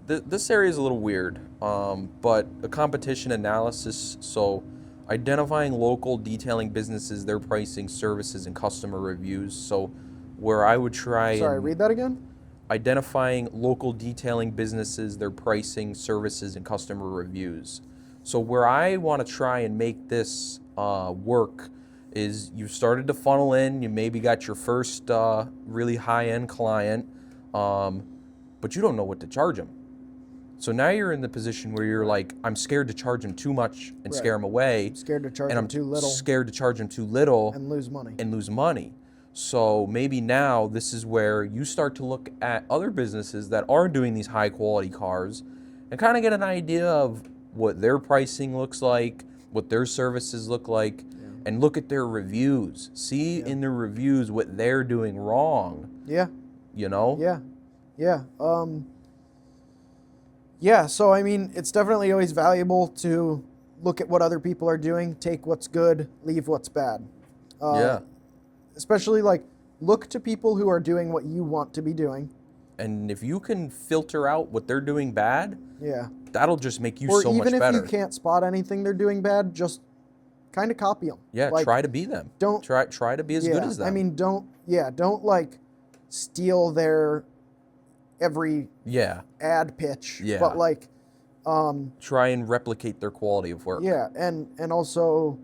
Speaker 2: this area is a little weird, but a competition analysis. So identifying local detailing businesses, their pricing, services, and customer reviews. So where I would try
Speaker 1: read that again?
Speaker 2: Identifying local detailing businesses, their pricing, services, and customer reviews. So where I want to try and make this work is you've started to funnel in, you maybe got your first really high-end client, but you don't know what to charge them. So now you're in the position where you're like, I'm scared to charge them too much and scare them away.
Speaker 1: Scared to charge them too little.
Speaker 2: Scared to charge them too little.
Speaker 1: And lose money.
Speaker 2: So maybe now this is where you start to look at other businesses that are doing these high quality cars and kind of get an idea of what their pricing looks like, what their services look like, and look at their reviews. See in their reviews what they're doing wrong.
Speaker 1: Yeah.
Speaker 2: You know?
Speaker 1: Yeah, so I mean, it's definitely always valuable to look at what other people are doing, take what's good, leave what's bad. Especially like look to people who are doing what you want to be doing.
Speaker 2: And if you can filter out what they're doing bad, that'll just make you so much better.
Speaker 1: Or even if you can't spot anything they're doing bad, just kind of copy them.
Speaker 2: Yeah,
Speaker 1: like,
Speaker 2: try to be them. Don't try to be as good as them.
Speaker 1: I mean, don't like steal their every ad pitch.
Speaker 2: Yeah.
Speaker 1: But like
Speaker 2: try and replicate their quality of work.
Speaker 1: Yeah, and also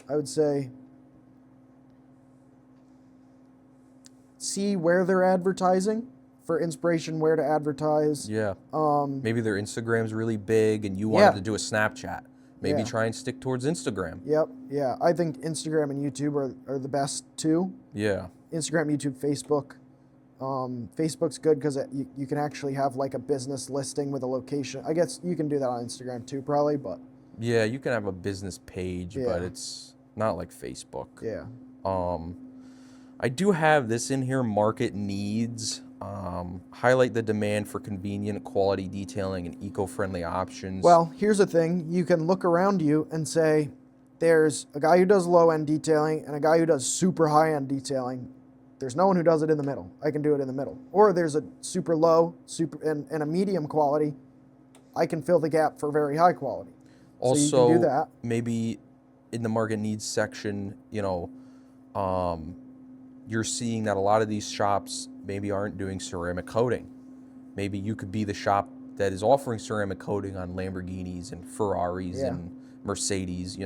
Speaker 1: I would say see where they're advertising for inspiration, where to advertise.
Speaker 2: Yeah. Maybe their Instagram's really big and you wanted to do a Snapchat. Maybe try and stick towards Instagram.
Speaker 1: Yep. Yeah. I think Instagram and YouTube are the best too.
Speaker 2: Yeah.
Speaker 1: Instagram, YouTube, Facebook. Facebook's good because you can actually have like a business listing with a location. I guess you can do that on Instagram too, probably, but.
Speaker 2: Yeah, you can have a business page, but it's not like Facebook.
Speaker 1: Yeah.
Speaker 2: I do have this in here, market needs. Highlight the demand for convenient, quality detailing and eco-friendly options.
Speaker 1: Well, here's the thing. You can look around you and say, there's a guy who does low-end detailing and a guy who does super high-end detailing. There's no one who does it in the middle. I can do it in the middle. Or there's a super low, and a medium quality. I can fill the gap for very high quality.
Speaker 2: Also,
Speaker 1: so you can do that.
Speaker 2: Maybe in the market needs section, you're seeing that a lot of these shops maybe aren't doing ceramic coating. Maybe you could be the shop that is offering ceramic coating on Lamborghinis and Ferraris and Mercedes,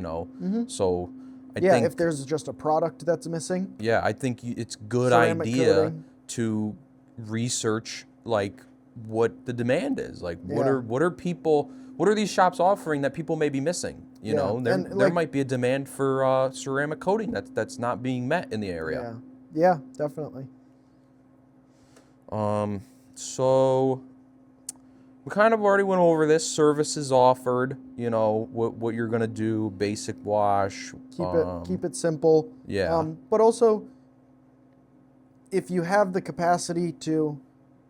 Speaker 2: So I think
Speaker 1: if there's just a product that's missing.
Speaker 2: Yeah, I think it's a good
Speaker 1: ceramic
Speaker 2: idea
Speaker 1: coating.
Speaker 2: To research like what the demand is. Like what are these shops offering that people may be missing? You know, there might be a demand for ceramic coating that's not being met in the area.
Speaker 1: Yeah, definitely.
Speaker 2: So we kind of already went over this. Services offered, what you're gonna do, basic wash.
Speaker 1: Keep it simple.
Speaker 2: Yeah.
Speaker 1: But also, if you have the capacity to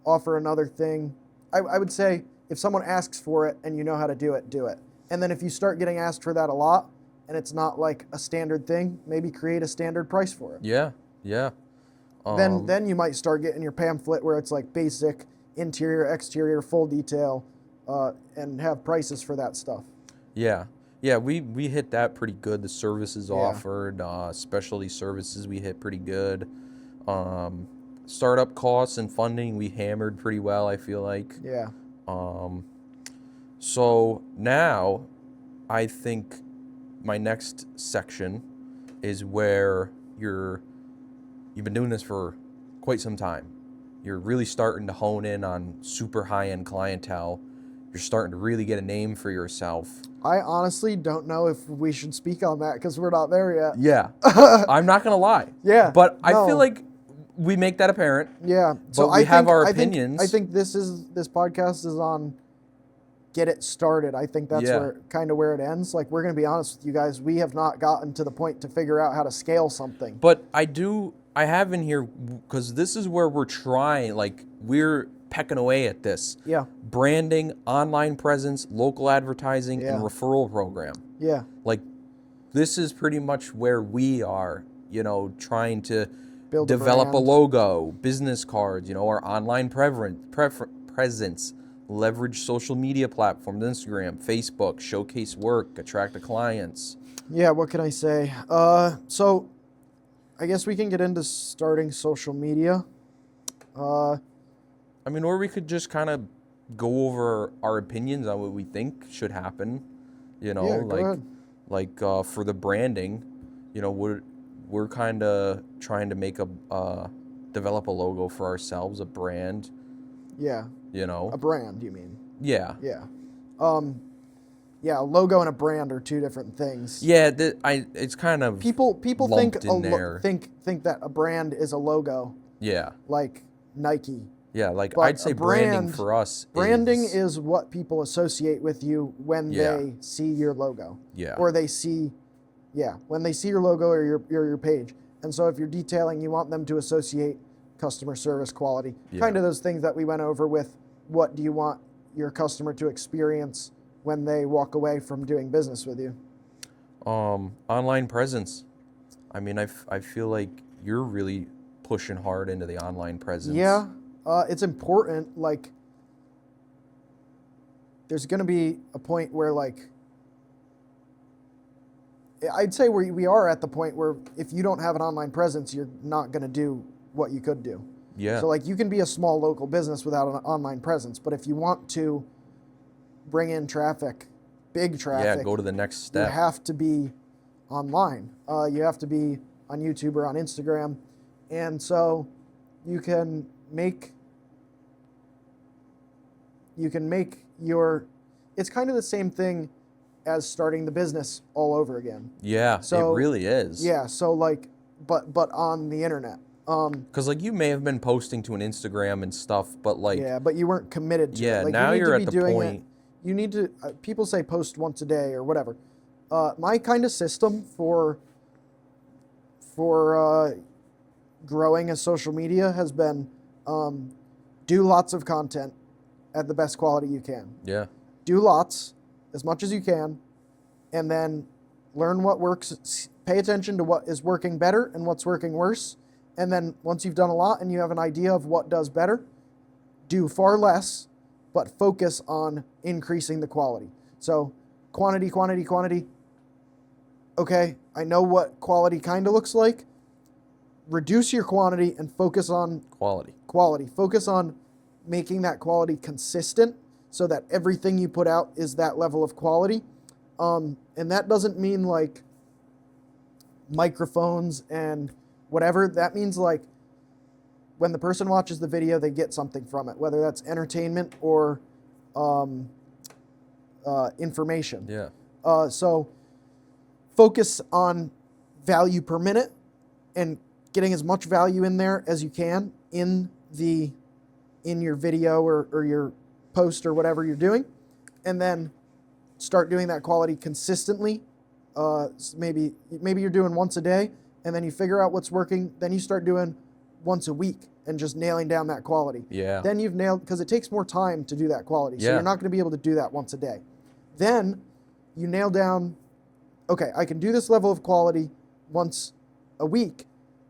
Speaker 1: offer another thing, I would say if someone asks for it and you know how to do it, do it. And then if you start getting asked for that a lot and it's not like a standard thing, maybe create a standard price for it.
Speaker 2: Yeah.
Speaker 1: Then you might start getting your pamphlet where it's like basic, interior, exterior, full detail, and have prices for that stuff.
Speaker 2: Yeah. Yeah, we hit that pretty good. The services
Speaker 1: Yeah.
Speaker 2: offered, specialty services we hit pretty good. Startup costs and funding we hammered pretty well, I feel like.
Speaker 1: Yeah.
Speaker 2: So now I think my next section is where you've been doing this for quite some time. You're really starting to hone in on super high-end clientele. You're starting to really get a name for yourself.
Speaker 1: I honestly don't know if we should speak on that because we're not there yet.
Speaker 2: Yeah. I'm not going to lie.
Speaker 1: Yeah.
Speaker 2: But I
Speaker 1: no.
Speaker 2: feel like we make that apparent.
Speaker 1: Yeah.
Speaker 2: But we have our opinions.
Speaker 1: I think this podcast is on get it started. I think that's where it ends. Like, we're going to be honest with you guys. We have not gotten to the point to figure out how to scale something.
Speaker 2: But I have in here, because this is where we're trying, like, we're pecking away at this.
Speaker 1: Yeah.
Speaker 2: Branding, online presence, local advertising, and referral program.
Speaker 1: Yeah.
Speaker 2: Like, this is pretty much where we are, trying to develop a logo, business cards, our online presence, leverage social media platforms, Instagram, Facebook, showcase work, attract the clients.
Speaker 1: Yeah, what can I say? So I guess we can get into starting social media.
Speaker 2: Or we could just kind of go over our opinions on what we think should happen.
Speaker 1: Go ahead.
Speaker 2: For the branding, we're kind of trying to make develop a logo for ourselves, a brand.
Speaker 1: Yeah. A brand, you mean?
Speaker 2: Yeah.
Speaker 1: Yeah. Yeah, a logo and a brand are two different things.
Speaker 2: Yeah, it's kind of
Speaker 1: people think think that a brand is a logo.
Speaker 2: Yeah.
Speaker 1: Like Nike.
Speaker 2: Yeah, like I'd say branding for us.
Speaker 1: Branding is what people associate with you when they see your logo.
Speaker 2: Yeah.
Speaker 1: Or when they see your logo or your page. And so if you're detailing, you want them to associate customer service quality.
Speaker 2: Yeah.
Speaker 1: Kind of those things that we went over with what do you want your customer to experience when they walk away from doing business with you.
Speaker 2: Online presence. I feel like you're really pushing hard into the online presence.
Speaker 1: Yeah. It's important. Like, there's going to be a point where, like, I'd say we are at the point where if you don't have an online presence, you're not going to do what you could do.
Speaker 2: Yeah.
Speaker 1: So, like, you can be a small local business without an online presence, but if you want to bring in traffic, big traffic,
Speaker 2: go to the next step.
Speaker 1: You have to be online. You have to be on YouTube or on Instagram. And so you can make it's kind of the same thing as starting the business all over again.
Speaker 2: Yeah,
Speaker 1: so,
Speaker 2: it really is.
Speaker 1: Yeah, so like, but on the internet.
Speaker 2: Because like you may have been posting to an Instagram and stuff, but like...
Speaker 1: Yeah, but you weren't committed to it.
Speaker 2: Yeah,
Speaker 1: like,
Speaker 2: now you're at the point...
Speaker 1: You need to, people say post once a day or whatever. My kind of system for growing a social media has been do lots of content at the best quality you can.
Speaker 2: Yeah.
Speaker 1: Do lots, as much as you can, and then learn what works. Pay attention to what is working better and what's working worse. And then once you've done a lot and you have an idea of what does better, do far less, but focus on increasing the quality. So quantity. Okay, I know what quality kind of looks like. Reduce your quantity and focus on quality. Focus on making that quality consistent so that everything you put out is that level of quality. And that doesn't mean like microphones and whatever. That means like when the person watches the video, they get something from it, whether that's entertainment or information.
Speaker 2: Yeah.
Speaker 1: So focus on value per minute and getting as much value in there as you can in your video or your post or whatever you're doing, and then start doing that quality consistently. Maybe you're doing once a day, and then you figure out what's working. Then you start doing once a week and just nailing down that quality.
Speaker 2: Yeah.
Speaker 1: Then you've nailed, because it takes more time to do that quality. So
Speaker 2: Yeah.
Speaker 1: you're not going to be able to do that once a day. Then you nail down, okay, I can do this level of quality once a week.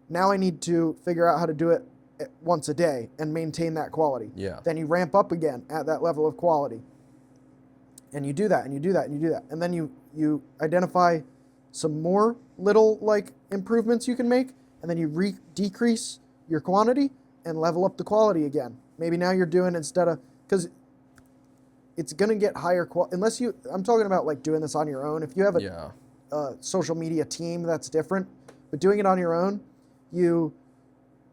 Speaker 1: Now I need to figure out how to do it once a day and maintain that quality.
Speaker 2: Yeah.
Speaker 1: Then you ramp up again at that level of quality. And you do that, and you do that, and you do that. And then you identify some more little like improvements you can make, and then you decrease your quantity and level up the quality again. Maybe now you're doing because it's going to get higher quality, I'm talking about like doing this on your own. If you have a social media team, that's different. But doing it on your own, you're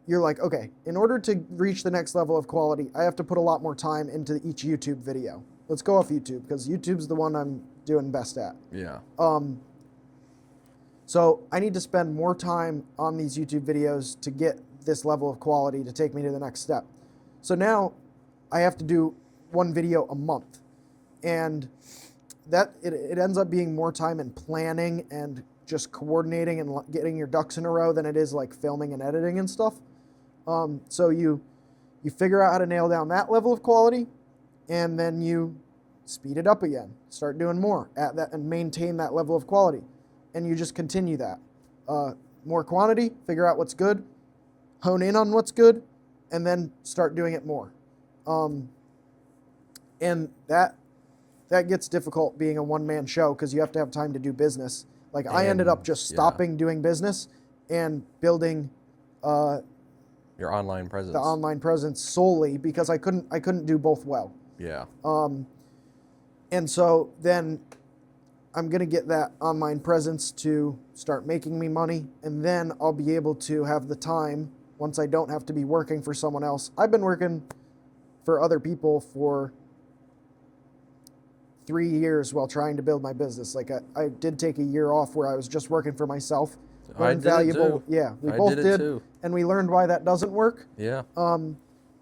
Speaker 1: like, okay, in order to reach the next level of quality, I have to put a lot more time into each YouTube video. Let's go off YouTube, because YouTube's the one I'm doing best at.
Speaker 2: Yeah.
Speaker 1: So I need to spend more time on these YouTube videos to get this level of quality to take me to the next step. So now I have to do one video a month. And that it ends up being more time in planning and just coordinating and getting your ducks in a row than it is like filming and editing and stuff. So you figure out how to nail down that level of quality, and then you speed it up again, start doing more at that, and maintain that level of quality. And you just continue that. More quantity, figure out what's good, hone in on what's good, and then start doing it more. And that gets difficult being a one-man show, because you have to have time to do business. Like I ended up just stopping doing business and building
Speaker 2: your online presence.
Speaker 1: The online presence solely because I couldn't do both well.
Speaker 2: Yeah.
Speaker 1: And so then I'm going to get that online presence to start making me money, and then I'll be able to have the time once I don't have to be working for someone else. I've been working for other people for 3 years while trying to build my business. Like I did take a year off where I was just working for myself.
Speaker 2: I did it too.
Speaker 1: Yeah, we both did, and we learned why that doesn't work.
Speaker 2: Yeah.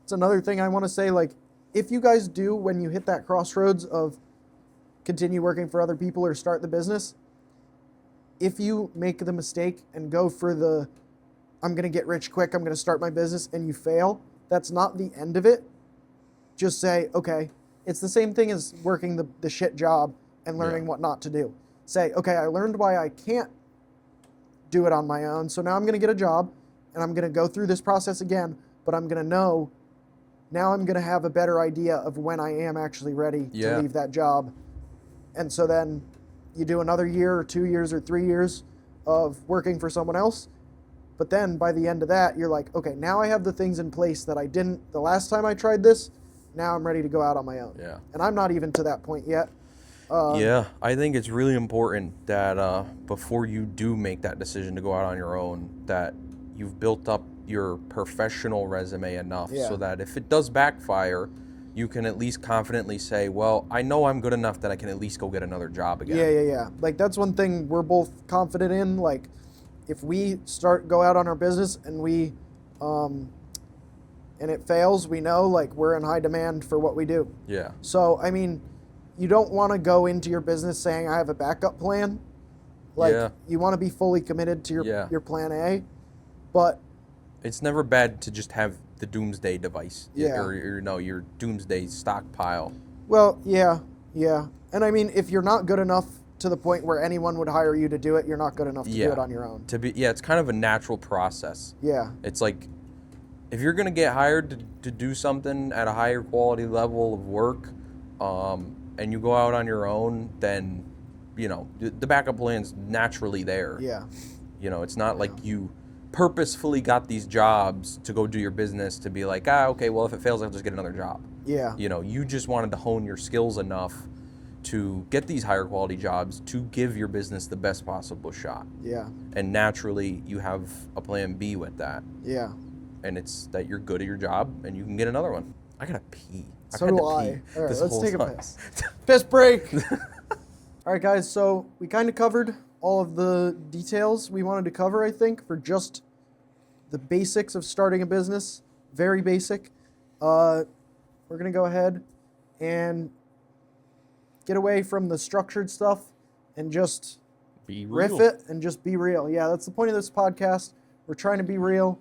Speaker 1: It's another thing I want to say, like, if you guys do, when you hit that crossroads of continue working for other people or start the business, if you make the mistake and go for I'm going to get rich quick, I'm going to start my business, and you fail, that's not the end of it. Just say, okay, it's the same thing as working the shit job and learning what not to do. Say, okay, I learned why I can't do it on my own, so now I'm going to get a job, and I'm going to go through this process again, but I'm going to know, now I'm going to have a better idea of when I am actually ready to leave that job. And so then you do another year or 2 years or 3 years of working for someone else. But then by the end of that, you're like, okay, now I have the things in place that I didn't the last time I tried this. Now I'm ready to go out on my own.
Speaker 2: Yeah.
Speaker 1: And I'm not even to that point yet.
Speaker 2: I think it's really important that before you do make that decision to go out on your own, that you've built up your professional resume enough so that if it does backfire, you can at least confidently say, well, I know I'm good enough that I can at least go get another job again.
Speaker 1: Yeah. Like, that's one thing we're both confident in. Like, if we go out on our business and and it fails, we know, like, we're in high demand for what we do.
Speaker 2: Yeah.
Speaker 1: So, I mean, you don't want to go into your business saying, I have a backup plan. Like, you want to be fully committed to your plan A. But
Speaker 2: it's never bad to just have the doomsday device. Or your doomsday stockpile.
Speaker 1: Well, yeah. And I mean, if you're not good enough to the point where anyone would hire you to do it, you're not good enough to do it on your own.
Speaker 2: It's kind of a natural process.
Speaker 1: Yeah.
Speaker 2: It's like, if you're going to get hired to do something at a higher quality level of work, and you go out on your own, then, the backup plan's naturally there.
Speaker 1: Yeah.
Speaker 2: It's not like you purposefully got these jobs to go do your business to be like, okay, well, if it fails, I'll just get another job.
Speaker 1: Yeah.
Speaker 2: You just wanted to hone your skills enough to get these higher quality jobs to give your business the best possible shot.
Speaker 1: Yeah.
Speaker 2: And naturally, you have a plan B with that.
Speaker 1: Yeah.
Speaker 2: And it's that you're good at your job and you can get another one. I gotta pee.
Speaker 1: So do I. All right, let's take a piss. Piss break. All right, guys. So we kind of covered all of the details we wanted to cover, I think, for just the basics of starting a business. Very basic. We're going to go ahead and get away from the structured stuff and just riff it and just be real. Yeah, that's the point of this podcast. We're trying to be real,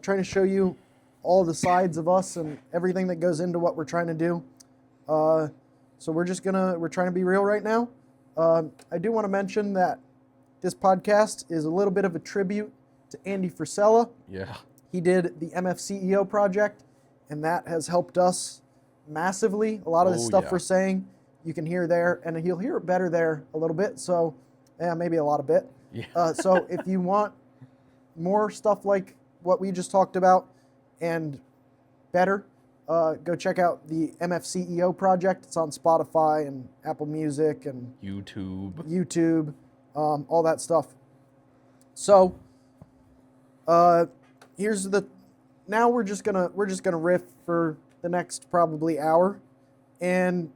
Speaker 1: trying to show you all the sides of us and everything that goes into what we're trying to do. So we're trying to be real right now. I do want to mention that this podcast is a little bit of a tribute to Andy Frisella.
Speaker 2: Yeah.
Speaker 1: He did the MFCEO project, and that has helped us massively. A lot of the stuff we're saying, you can hear there, and you'll hear it better there a little bit. So, yeah, maybe a lot of bit.
Speaker 2: Yeah.
Speaker 1: So if you want more stuff like what we just talked about and better, go check out the MFCEO project. It's on Spotify and Apple Music and YouTube, all that stuff. So now we're just gonna riff for the next probably hour, and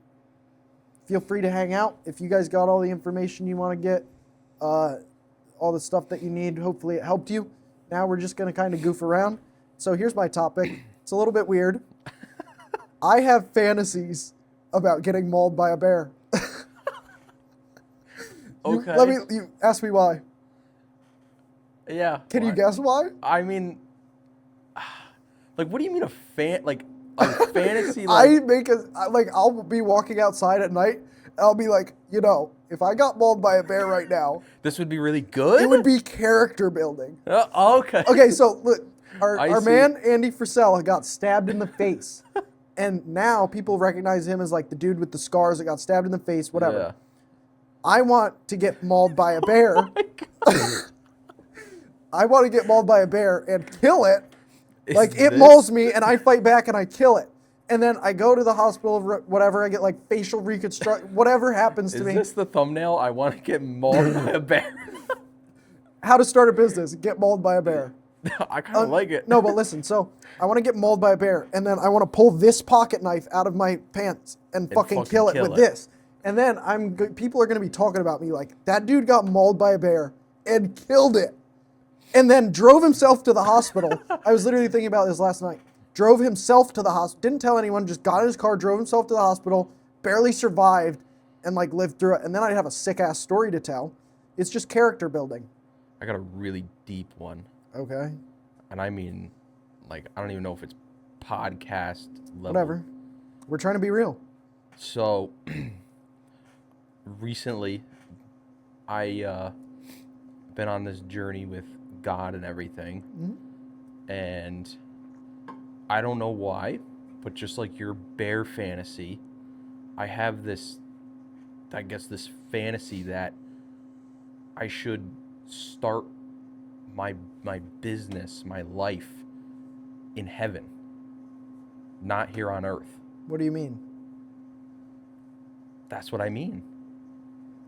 Speaker 1: feel free to hang out if you guys got all the information you want to get, all the stuff that you need. Hopefully it helped you. Now we're just gonna kind of goof around. So here's my topic. It's a little bit weird. I have fantasies about getting mauled by a bear.
Speaker 2: Okay.
Speaker 1: You ask me why.
Speaker 2: Yeah.
Speaker 1: Can you guess why?
Speaker 2: I mean, like, what do you mean a fantasy?
Speaker 1: I'll be walking outside at night, and I'll be like, if I got mauled by a bear right now,
Speaker 2: this would be really good?
Speaker 1: it would be character building.
Speaker 2: Okay.
Speaker 1: Okay, so look, our
Speaker 2: see.
Speaker 1: man, Andy Frisella, got stabbed in the face. And now people recognize him as like the dude with the scars that got stabbed in the face, whatever.
Speaker 2: Yeah.
Speaker 1: I want to get mauled by a bear. I want to get mauled by a bear and kill it. It mauls me and I fight back and I kill it. And then I go to the hospital, whatever, I get like facial reconstruction, whatever happens to me.
Speaker 2: Is this the thumbnail? I want to get mauled by a bear.
Speaker 1: How to start a business, get mauled by a bear.
Speaker 2: I kind of like it.
Speaker 1: No, but listen, so I want to get mauled by a bear, and then I want to pull this pocket knife out of my pants and fucking kill it with this. And then people are going to be talking about me like, that dude got mauled by a bear and killed it. And then drove himself to the hospital. I was literally thinking about this last night. Drove himself to the hospital, didn't tell anyone, just got in his car, drove himself to the hospital, barely survived, and like lived through it. And then I'd have a sick-ass story to tell. It's just character building.
Speaker 2: I got a really deep one.
Speaker 1: Okay.
Speaker 2: And I mean, like, I don't even know if it's podcast level.
Speaker 1: Whatever. We're trying to be real.
Speaker 2: So, recently, I been on this journey with God and everything. Mm-hmm. And I don't know why, but just like your bear fantasy, I have this fantasy that I should start my business, my life in heaven, not here on earth.
Speaker 1: What do you mean?
Speaker 2: That's what I mean.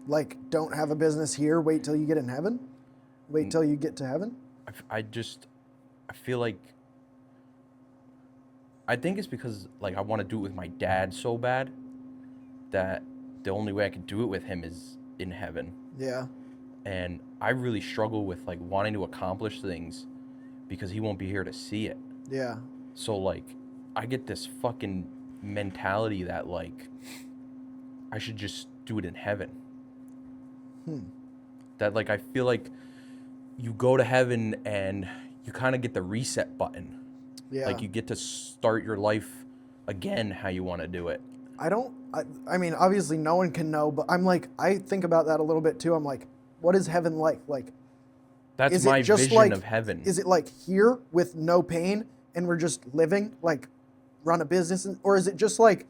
Speaker 1: Like, don't have a business here, wait till you get in heaven? Wait till you get to heaven?
Speaker 2: I feel like, I think it's because, like, I want to do it with my dad so bad that the only way I can do it with him is in heaven.
Speaker 1: Yeah.
Speaker 2: And I really struggle with, like, wanting to accomplish things because he won't be here to see it.
Speaker 1: Yeah.
Speaker 2: So, like, I get this fucking mentality that, like, I should just do it in heaven. That, like, I feel like you go to heaven and you kind of get the reset button.
Speaker 1: Yeah.
Speaker 2: Like, you get to start your life again how you want to do it.
Speaker 1: I mean, obviously no one can know, but I'm like, I think about that a little bit too. I'm like, what is heaven like? Like,
Speaker 2: that's my vision of heaven.
Speaker 1: Is it like here with no pain and we're just living, like run a business? Or is it just like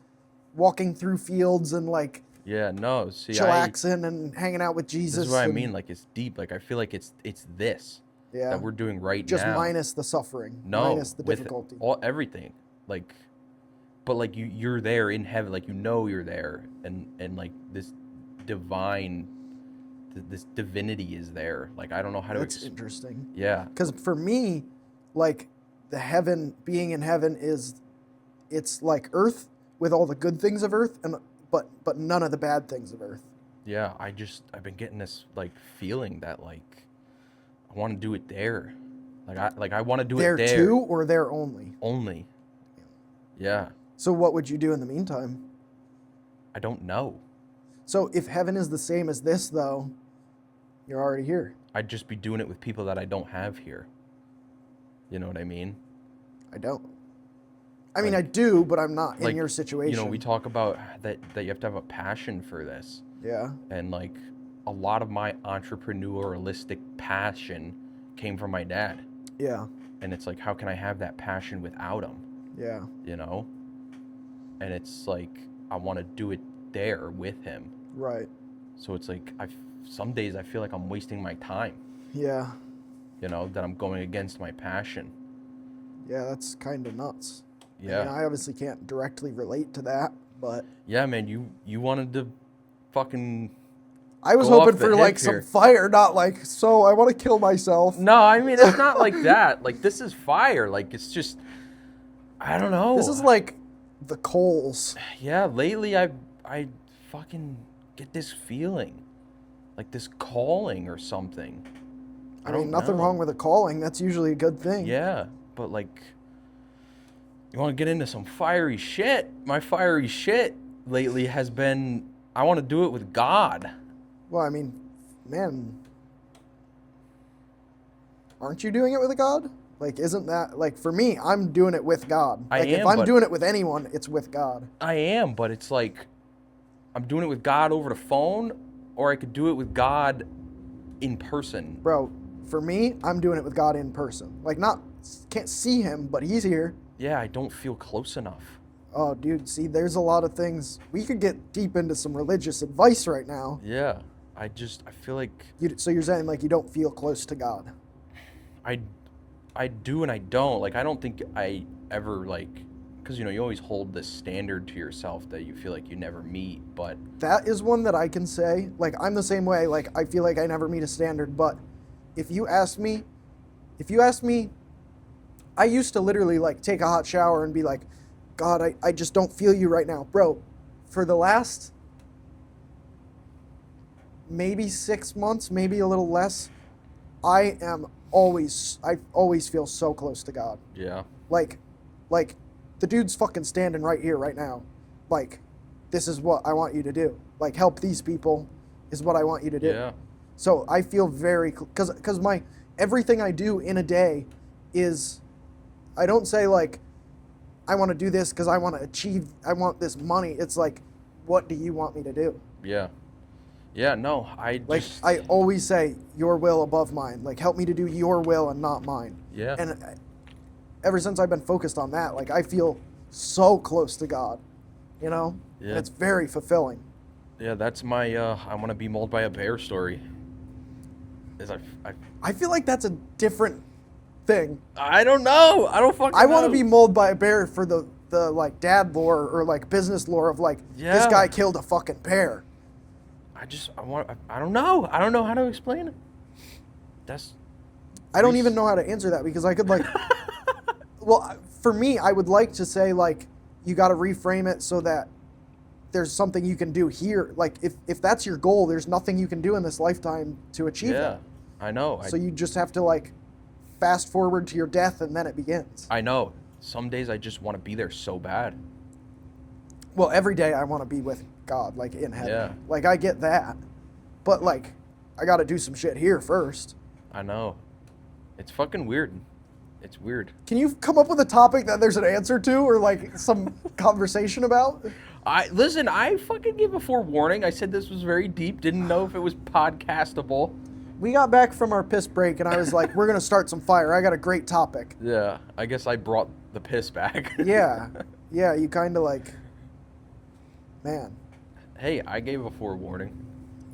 Speaker 1: walking through fields and like chillaxing and hanging out with Jesus?
Speaker 2: This is what I mean. Like, it's deep. Like, I feel like it's this that we're doing right
Speaker 1: just
Speaker 2: now.
Speaker 1: Just minus the suffering.
Speaker 2: No.
Speaker 1: Minus the difficulty.
Speaker 2: Everything. Like, but like you're there in heaven. Like, you're there. And like this divine, this divinity is there. Like, I don't know how to.
Speaker 1: That's interesting.
Speaker 2: Yeah.
Speaker 1: Because for me, like, the heaven, being in heaven it's like earth with all the good things of earth, but none of the bad things of earth.
Speaker 2: Yeah, I've been getting this like feeling that like I want to do it there. I want to do it there.
Speaker 1: There too, or there only?
Speaker 2: Only. Yeah.
Speaker 1: So what would you do in the meantime?
Speaker 2: I don't know.
Speaker 1: So if heaven is the same as this, though, you're already here.
Speaker 2: I'd just be doing it with people that I don't have here. You know what I mean?
Speaker 1: I don't. I mean, I do, but I'm not in your situation.
Speaker 2: You know, we talk about that you have to have a passion for this.
Speaker 1: Yeah.
Speaker 2: And like a lot of my entrepreneurialistic passion came from my dad.
Speaker 1: Yeah.
Speaker 2: And it's like, how can I have that passion without him?
Speaker 1: Yeah.
Speaker 2: You know? And it's like, I want to do it there with him.
Speaker 1: Right.
Speaker 2: So it's like, some days I feel like I'm wasting my time,
Speaker 1: Yeah.
Speaker 2: you know, that I'm going against my passion.
Speaker 1: Yeah, that's kind of nuts.
Speaker 2: Yeah.
Speaker 1: I mean, I obviously can't directly relate to that, but
Speaker 2: Yeah, man, you wanted to fucking...
Speaker 1: I was
Speaker 2: Go off
Speaker 1: hoping
Speaker 2: the
Speaker 1: for
Speaker 2: hip
Speaker 1: like
Speaker 2: here.
Speaker 1: some fire, not like, so I want to kill myself.
Speaker 2: No, I mean, it's not like that. Like, this is fire. Like, it's just, I don't know.
Speaker 1: This is like the coals.
Speaker 2: Yeah, lately I fucking get this feeling. Like this calling or something.
Speaker 1: I mean, nothing wrong with a calling. That's usually a good thing.
Speaker 2: Yeah, but like, you want to get into some fiery shit? My fiery shit lately has been, I want to do it with God.
Speaker 1: Well, I mean, man, aren't you doing it with a God? Like, isn't that, like, for me, I'm doing it with God. Like, if I'm doing it with anyone, it's with God.
Speaker 2: I am, but it's like, I'm doing it with God over the phone, or I could do it with God in person.
Speaker 1: Bro, for me, I'm doing it with God in person. Like, can't see him, but he's here.
Speaker 2: Yeah, I don't feel close enough.
Speaker 1: Oh, dude, see, there's a lot of things. We could get deep into some religious advice right now.
Speaker 2: Yeah, I feel like...
Speaker 1: So you're saying, like, you don't feel close to God?
Speaker 2: I do and I don't. Like, I don't think I ever, like... Because, you know, you always hold this standard to yourself that you feel like you never meet, but...
Speaker 1: That is one that I can say. Like, I'm the same way. Like, I feel like I never meet a standard, but if you ask me, I used to literally, like, take a hot shower and be like, God, I just don't feel you right now. Bro, for the last maybe 6 months, maybe a little less, I always feel so close to God.
Speaker 2: Yeah.
Speaker 1: Like, the dude's fucking standing right here, right now. Like, this is what I want you to do. Like, help these people is what I want you to do.
Speaker 2: Yeah.
Speaker 1: So I feel very, because everything I do in a day is, I don't say like, I want to do this because I want this money. It's like, what do you want me to do?
Speaker 2: Yeah. Yeah, no, I
Speaker 1: always say, your will above mine. Like, help me to do your will and not mine.
Speaker 2: Yeah.
Speaker 1: And ever since I've been focused on that, like, I feel so close to God, you know?
Speaker 2: Yeah.
Speaker 1: And it's very fulfilling.
Speaker 2: Yeah, that's my, I want to be mauled by a bear story.
Speaker 1: I feel like that's a different thing.
Speaker 2: I don't know. I don't fucking know.
Speaker 1: I want to be mauled by a bear for the like dad lore or like business lore of like, this guy killed a fucking bear.
Speaker 2: I don't know. I don't know how to explain it.
Speaker 1: I don't even know how to answer that because I could like, well, for me, I would like to say like, you got to reframe it so that there's something you can do here. Like if that's your goal, there's nothing you can do in this lifetime to achieve it.
Speaker 2: Yeah, I know.
Speaker 1: So you just have to like fast forward to your death and then it begins.
Speaker 2: I know. Some days I just want to be there so bad.
Speaker 1: Well, every day I want to be with God, like in heaven.
Speaker 2: Yeah.
Speaker 1: Like I get that. But like, I got to do some shit here first.
Speaker 2: I know. It's fucking weird. It's weird.
Speaker 1: Can you come up with a topic that there's an answer to or like some conversation about?
Speaker 2: Listen, I fucking gave a forewarning. I said this was very deep. Didn't know if it was podcastable.
Speaker 1: We got back from our piss break and I was like, we're going to start some fire. I got a great topic.
Speaker 2: Yeah, I guess I brought the piss back.
Speaker 1: Yeah. Yeah, you kind of like, man.
Speaker 2: Hey, I gave a forewarning.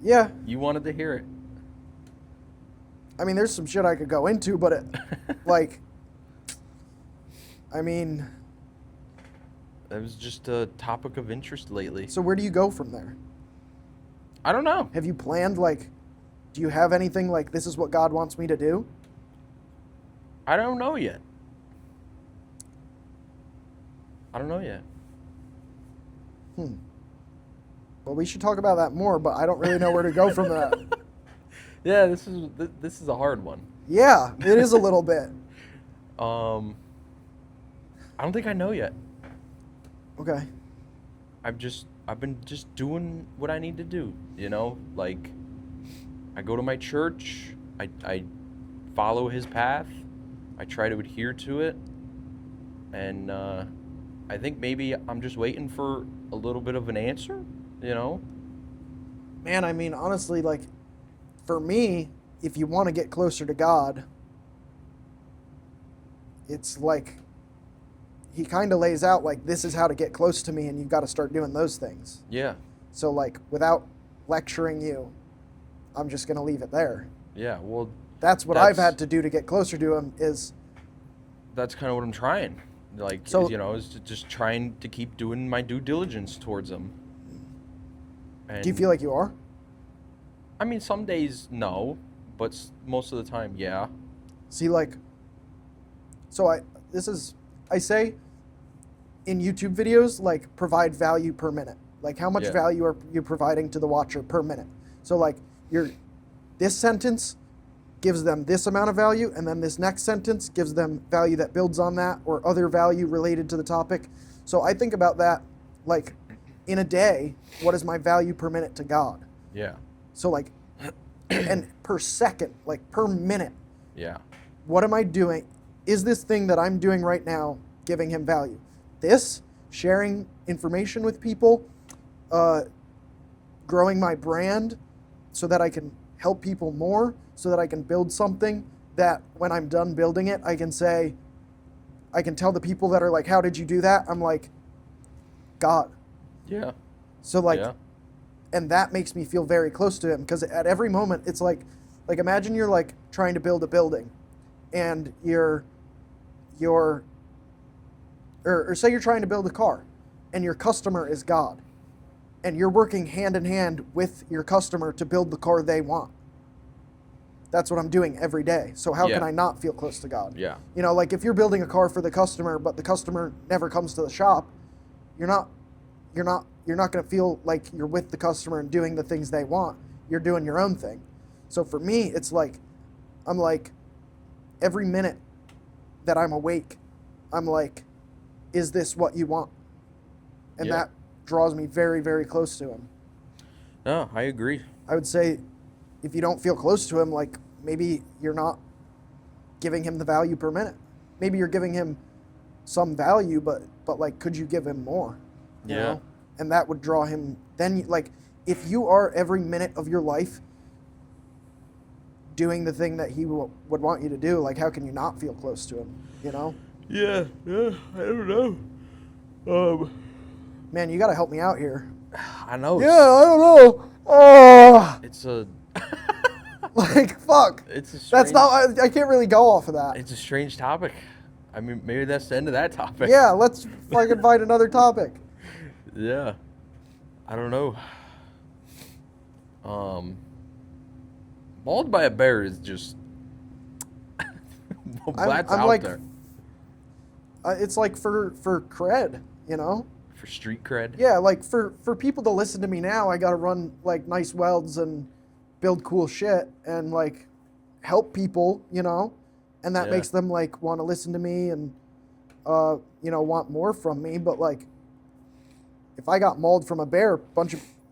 Speaker 1: Yeah.
Speaker 2: You wanted to hear it.
Speaker 1: I mean, there's some shit I could go into, but it, like, I mean.
Speaker 2: It was just a topic of interest lately.
Speaker 1: So where do you go from there?
Speaker 2: I don't know.
Speaker 1: Have you planned, like, do you have anything like, this is what God wants me to do?
Speaker 2: I don't know yet.
Speaker 1: Well, we should talk about that more, but I don't really know where to go from that.
Speaker 2: Yeah, this is a hard one.
Speaker 1: Yeah, it is a little bit.
Speaker 2: I don't think I know yet.
Speaker 1: Okay.
Speaker 2: I've been just doing what I need to do, you know? Like, I go to my church, I follow his path, I try to adhere to it, and I think maybe I'm just waiting for a little bit of an answer, you know?
Speaker 1: Man, I mean, honestly, like, for me, if you want to get closer to God, it's like, he kind of lays out, like, this is how to get close to me, and you've got to start doing those things.
Speaker 2: Yeah.
Speaker 1: So like without lecturing you, I'm just going to leave it there.
Speaker 2: Yeah, well,
Speaker 1: That's what I've had to do to get closer to him is.
Speaker 2: That's kind of what I'm trying. Like,
Speaker 1: So-
Speaker 2: is just trying to keep doing my due diligence towards him. And,
Speaker 1: Do you feel like you are?
Speaker 2: I mean, some days, no. But most of the time, yeah.
Speaker 1: See, like, so I say in YouTube videos, like, provide value per minute. Like, how much
Speaker 2: Yeah.
Speaker 1: value are you providing to the watcher per minute? So, like, this sentence gives them this amount of value, and then this next sentence gives them value that builds on that or other value related to the topic. So I think about that, like, in a day, what is my value per minute to God?
Speaker 2: Yeah.
Speaker 1: So, like, and per second, like, per minute,
Speaker 2: Yeah.
Speaker 1: what am I doing? Is this thing that I'm doing right now giving him value? This, sharing information with people, growing my brand so that I can help people more, so that I can build something that when I'm done building it, I can tell the people that are like, how did you do that? I'm like, God.
Speaker 2: Yeah.
Speaker 1: So like,
Speaker 2: Yeah.
Speaker 1: and that makes me feel very close to him because at every moment it's like imagine you're like trying to build a building and or say you're trying to build a car and your customer is God and you're working hand in hand with your customer to build the car they want. That's what I'm doing every day. So how can
Speaker 2: Yeah.
Speaker 1: I not feel close to God?
Speaker 2: Yeah.
Speaker 1: You know, like if you're building a car for the customer, but the customer never comes to the shop, you're not going to feel like you're with the customer and doing the things they want. You're doing your own thing. So for me, it's like, I'm like, every minute that I'm awake, I'm like, is this what you want? And
Speaker 2: Yeah.
Speaker 1: that draws me very, very close to him.
Speaker 2: No, I agree.
Speaker 1: I would say if you don't feel close to him, like maybe you're not giving him the value per minute. Maybe you're giving him some value, but like, could you give him more? You
Speaker 2: Yeah.
Speaker 1: know? And that would draw him. Then, like, if you are every minute of your life doing the thing that he would want you to do, like, how can you not feel close to him? You know?
Speaker 2: Yeah. I don't know.
Speaker 1: Man, you got to help me out here.
Speaker 2: I know.
Speaker 1: Yeah, I don't know. Oh,
Speaker 2: It's a.
Speaker 1: like, fuck.
Speaker 2: It's a strange,
Speaker 1: That's not. I can't really go off of that.
Speaker 2: It's a strange topic. I mean, maybe that's the end of that topic.
Speaker 1: Yeah, let's fucking find another topic.
Speaker 2: Yeah. I don't know. Mauled by a bear is just. That's
Speaker 1: I'm
Speaker 2: out
Speaker 1: like-
Speaker 2: there.
Speaker 1: It's like for cred, you know?
Speaker 2: For street cred.
Speaker 1: Yeah, like for people to listen to me now, I got to run like nice welds and build cool shit and like help people, you know? And that
Speaker 2: Yeah.
Speaker 1: makes them like want to listen to me and want more from me, but like if I got mauled from a bear,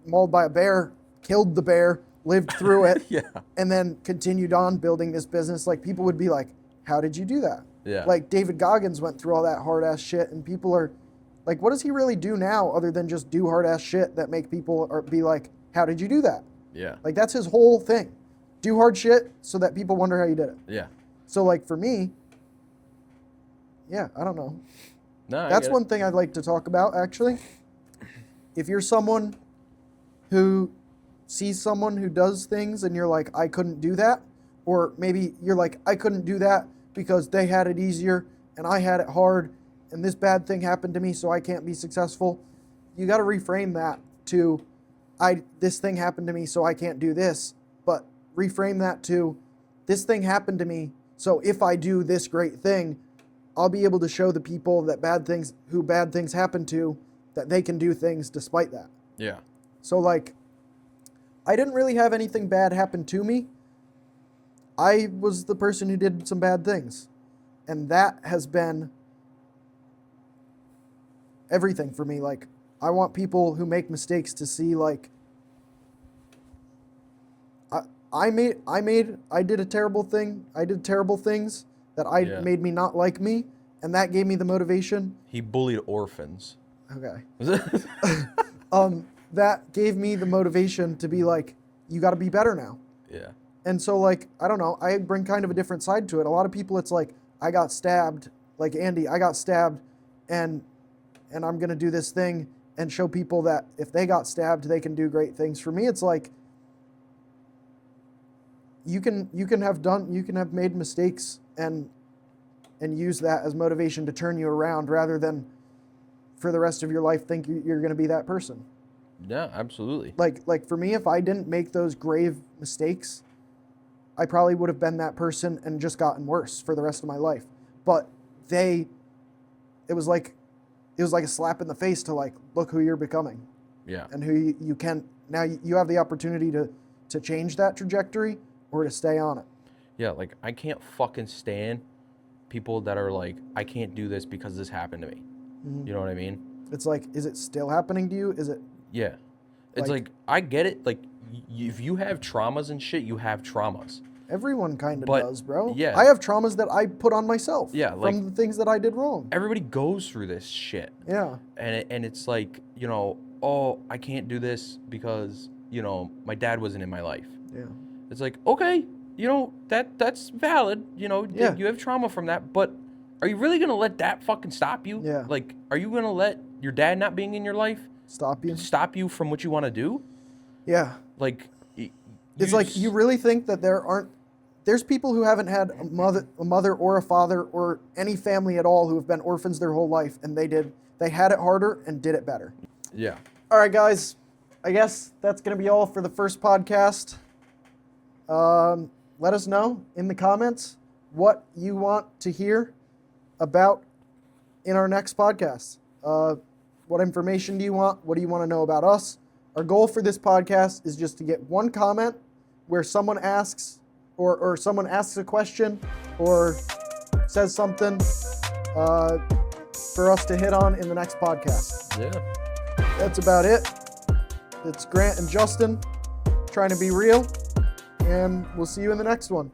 Speaker 1: mauled by a bear, killed the bear, lived through it,
Speaker 2: Yeah.
Speaker 1: and then continued on building this business, like people would be like, how did you do that?
Speaker 2: Yeah.
Speaker 1: Like David Goggins went through all that hard ass shit and people are like, what does he really do now other than just do hard ass shit that make people be like, how did you do that?
Speaker 2: Yeah.
Speaker 1: Like that's his whole thing. Do hard shit so that people wonder how you did it.
Speaker 2: Yeah.
Speaker 1: So like for me, yeah, I don't know.
Speaker 2: No, I
Speaker 1: That's
Speaker 2: get it.
Speaker 1: one thing I'd like to talk about actually. If you're someone who sees someone who does things and you're like, I couldn't do that, or maybe you're like, I couldn't do that because they had it easier and I had it hard and this bad thing happened to me so I can't be successful. You got to reframe that to this thing happened to me so I can't do this, but reframe that to this thing happened to me so if I do this great thing, I'll be able to show the people that bad things happen to that they can do things despite that.
Speaker 2: Yeah.
Speaker 1: So like I didn't really have anything bad happen to me. I was the person who did some bad things. And that has been everything for me. Like I want people who make mistakes to see like I did a terrible thing. I did terrible things that made me not like me, and that gave me the motivation.
Speaker 2: He bullied orphans.
Speaker 1: Okay. That gave me the motivation to be like, you got to be better now.
Speaker 2: Yeah.
Speaker 1: And so like, I don't know, I bring kind of a different side to it. A lot of people, it's like, I got stabbed, like Andy, I got stabbed and I'm going to do this thing and show people that if they got stabbed, they can do great things. For me, it's like you can have made mistakes and use that as motivation to turn you around rather than for the rest of your life think you're going to be that person.
Speaker 2: Yeah, absolutely.
Speaker 1: Like for me, if I didn't make those grave mistakes, I probably would have been that person and just gotten worse for the rest of my life. But it was like a slap in the face to like, look who you're becoming.
Speaker 2: Yeah.
Speaker 1: And who you can, now you have the opportunity to change that trajectory or to stay on it.
Speaker 2: Yeah, like I can't fucking stand people that are like, I can't do this because this happened to me. You know what I mean?
Speaker 1: It's like, is it still happening to you? Is it?
Speaker 2: Yeah. It's like I get it. Like, if you have traumas and shit, you have traumas.
Speaker 1: Everyone kind of does, bro.
Speaker 2: Yeah.
Speaker 1: I have traumas that I put on myself.
Speaker 2: Yeah, like,
Speaker 1: from the things that I did wrong.
Speaker 2: Everybody goes through this shit.
Speaker 1: Yeah.
Speaker 2: And it's like, you know, oh, I can't do this because, you know, my dad wasn't in my life.
Speaker 1: Yeah.
Speaker 2: It's like, okay, you know, that's valid. You know,
Speaker 1: Yeah.
Speaker 2: you have trauma from that, but are you really going to let that fucking stop you?
Speaker 1: Yeah.
Speaker 2: Like, are you going to let your dad not being in your life
Speaker 1: Stop you from
Speaker 2: what you want to do?
Speaker 1: Yeah.
Speaker 2: Like,
Speaker 1: it's like, you really think that there's people who haven't had a mother or a father or any family at all who have been orphans their whole life, and they had it harder and did it better.
Speaker 2: Yeah.
Speaker 1: All right, guys. I guess that's going to be all for the first podcast. Let us know in the comments what you want to hear about in our next podcast. What information do you want? What do you want to know about us? Our goal for this podcast is just to get one comment where someone asks or someone asks a question or says something for us to hit on in the next podcast.
Speaker 2: Yeah.
Speaker 1: That's about it. It's Grant and Justin trying to be real, and we'll see you in the next one.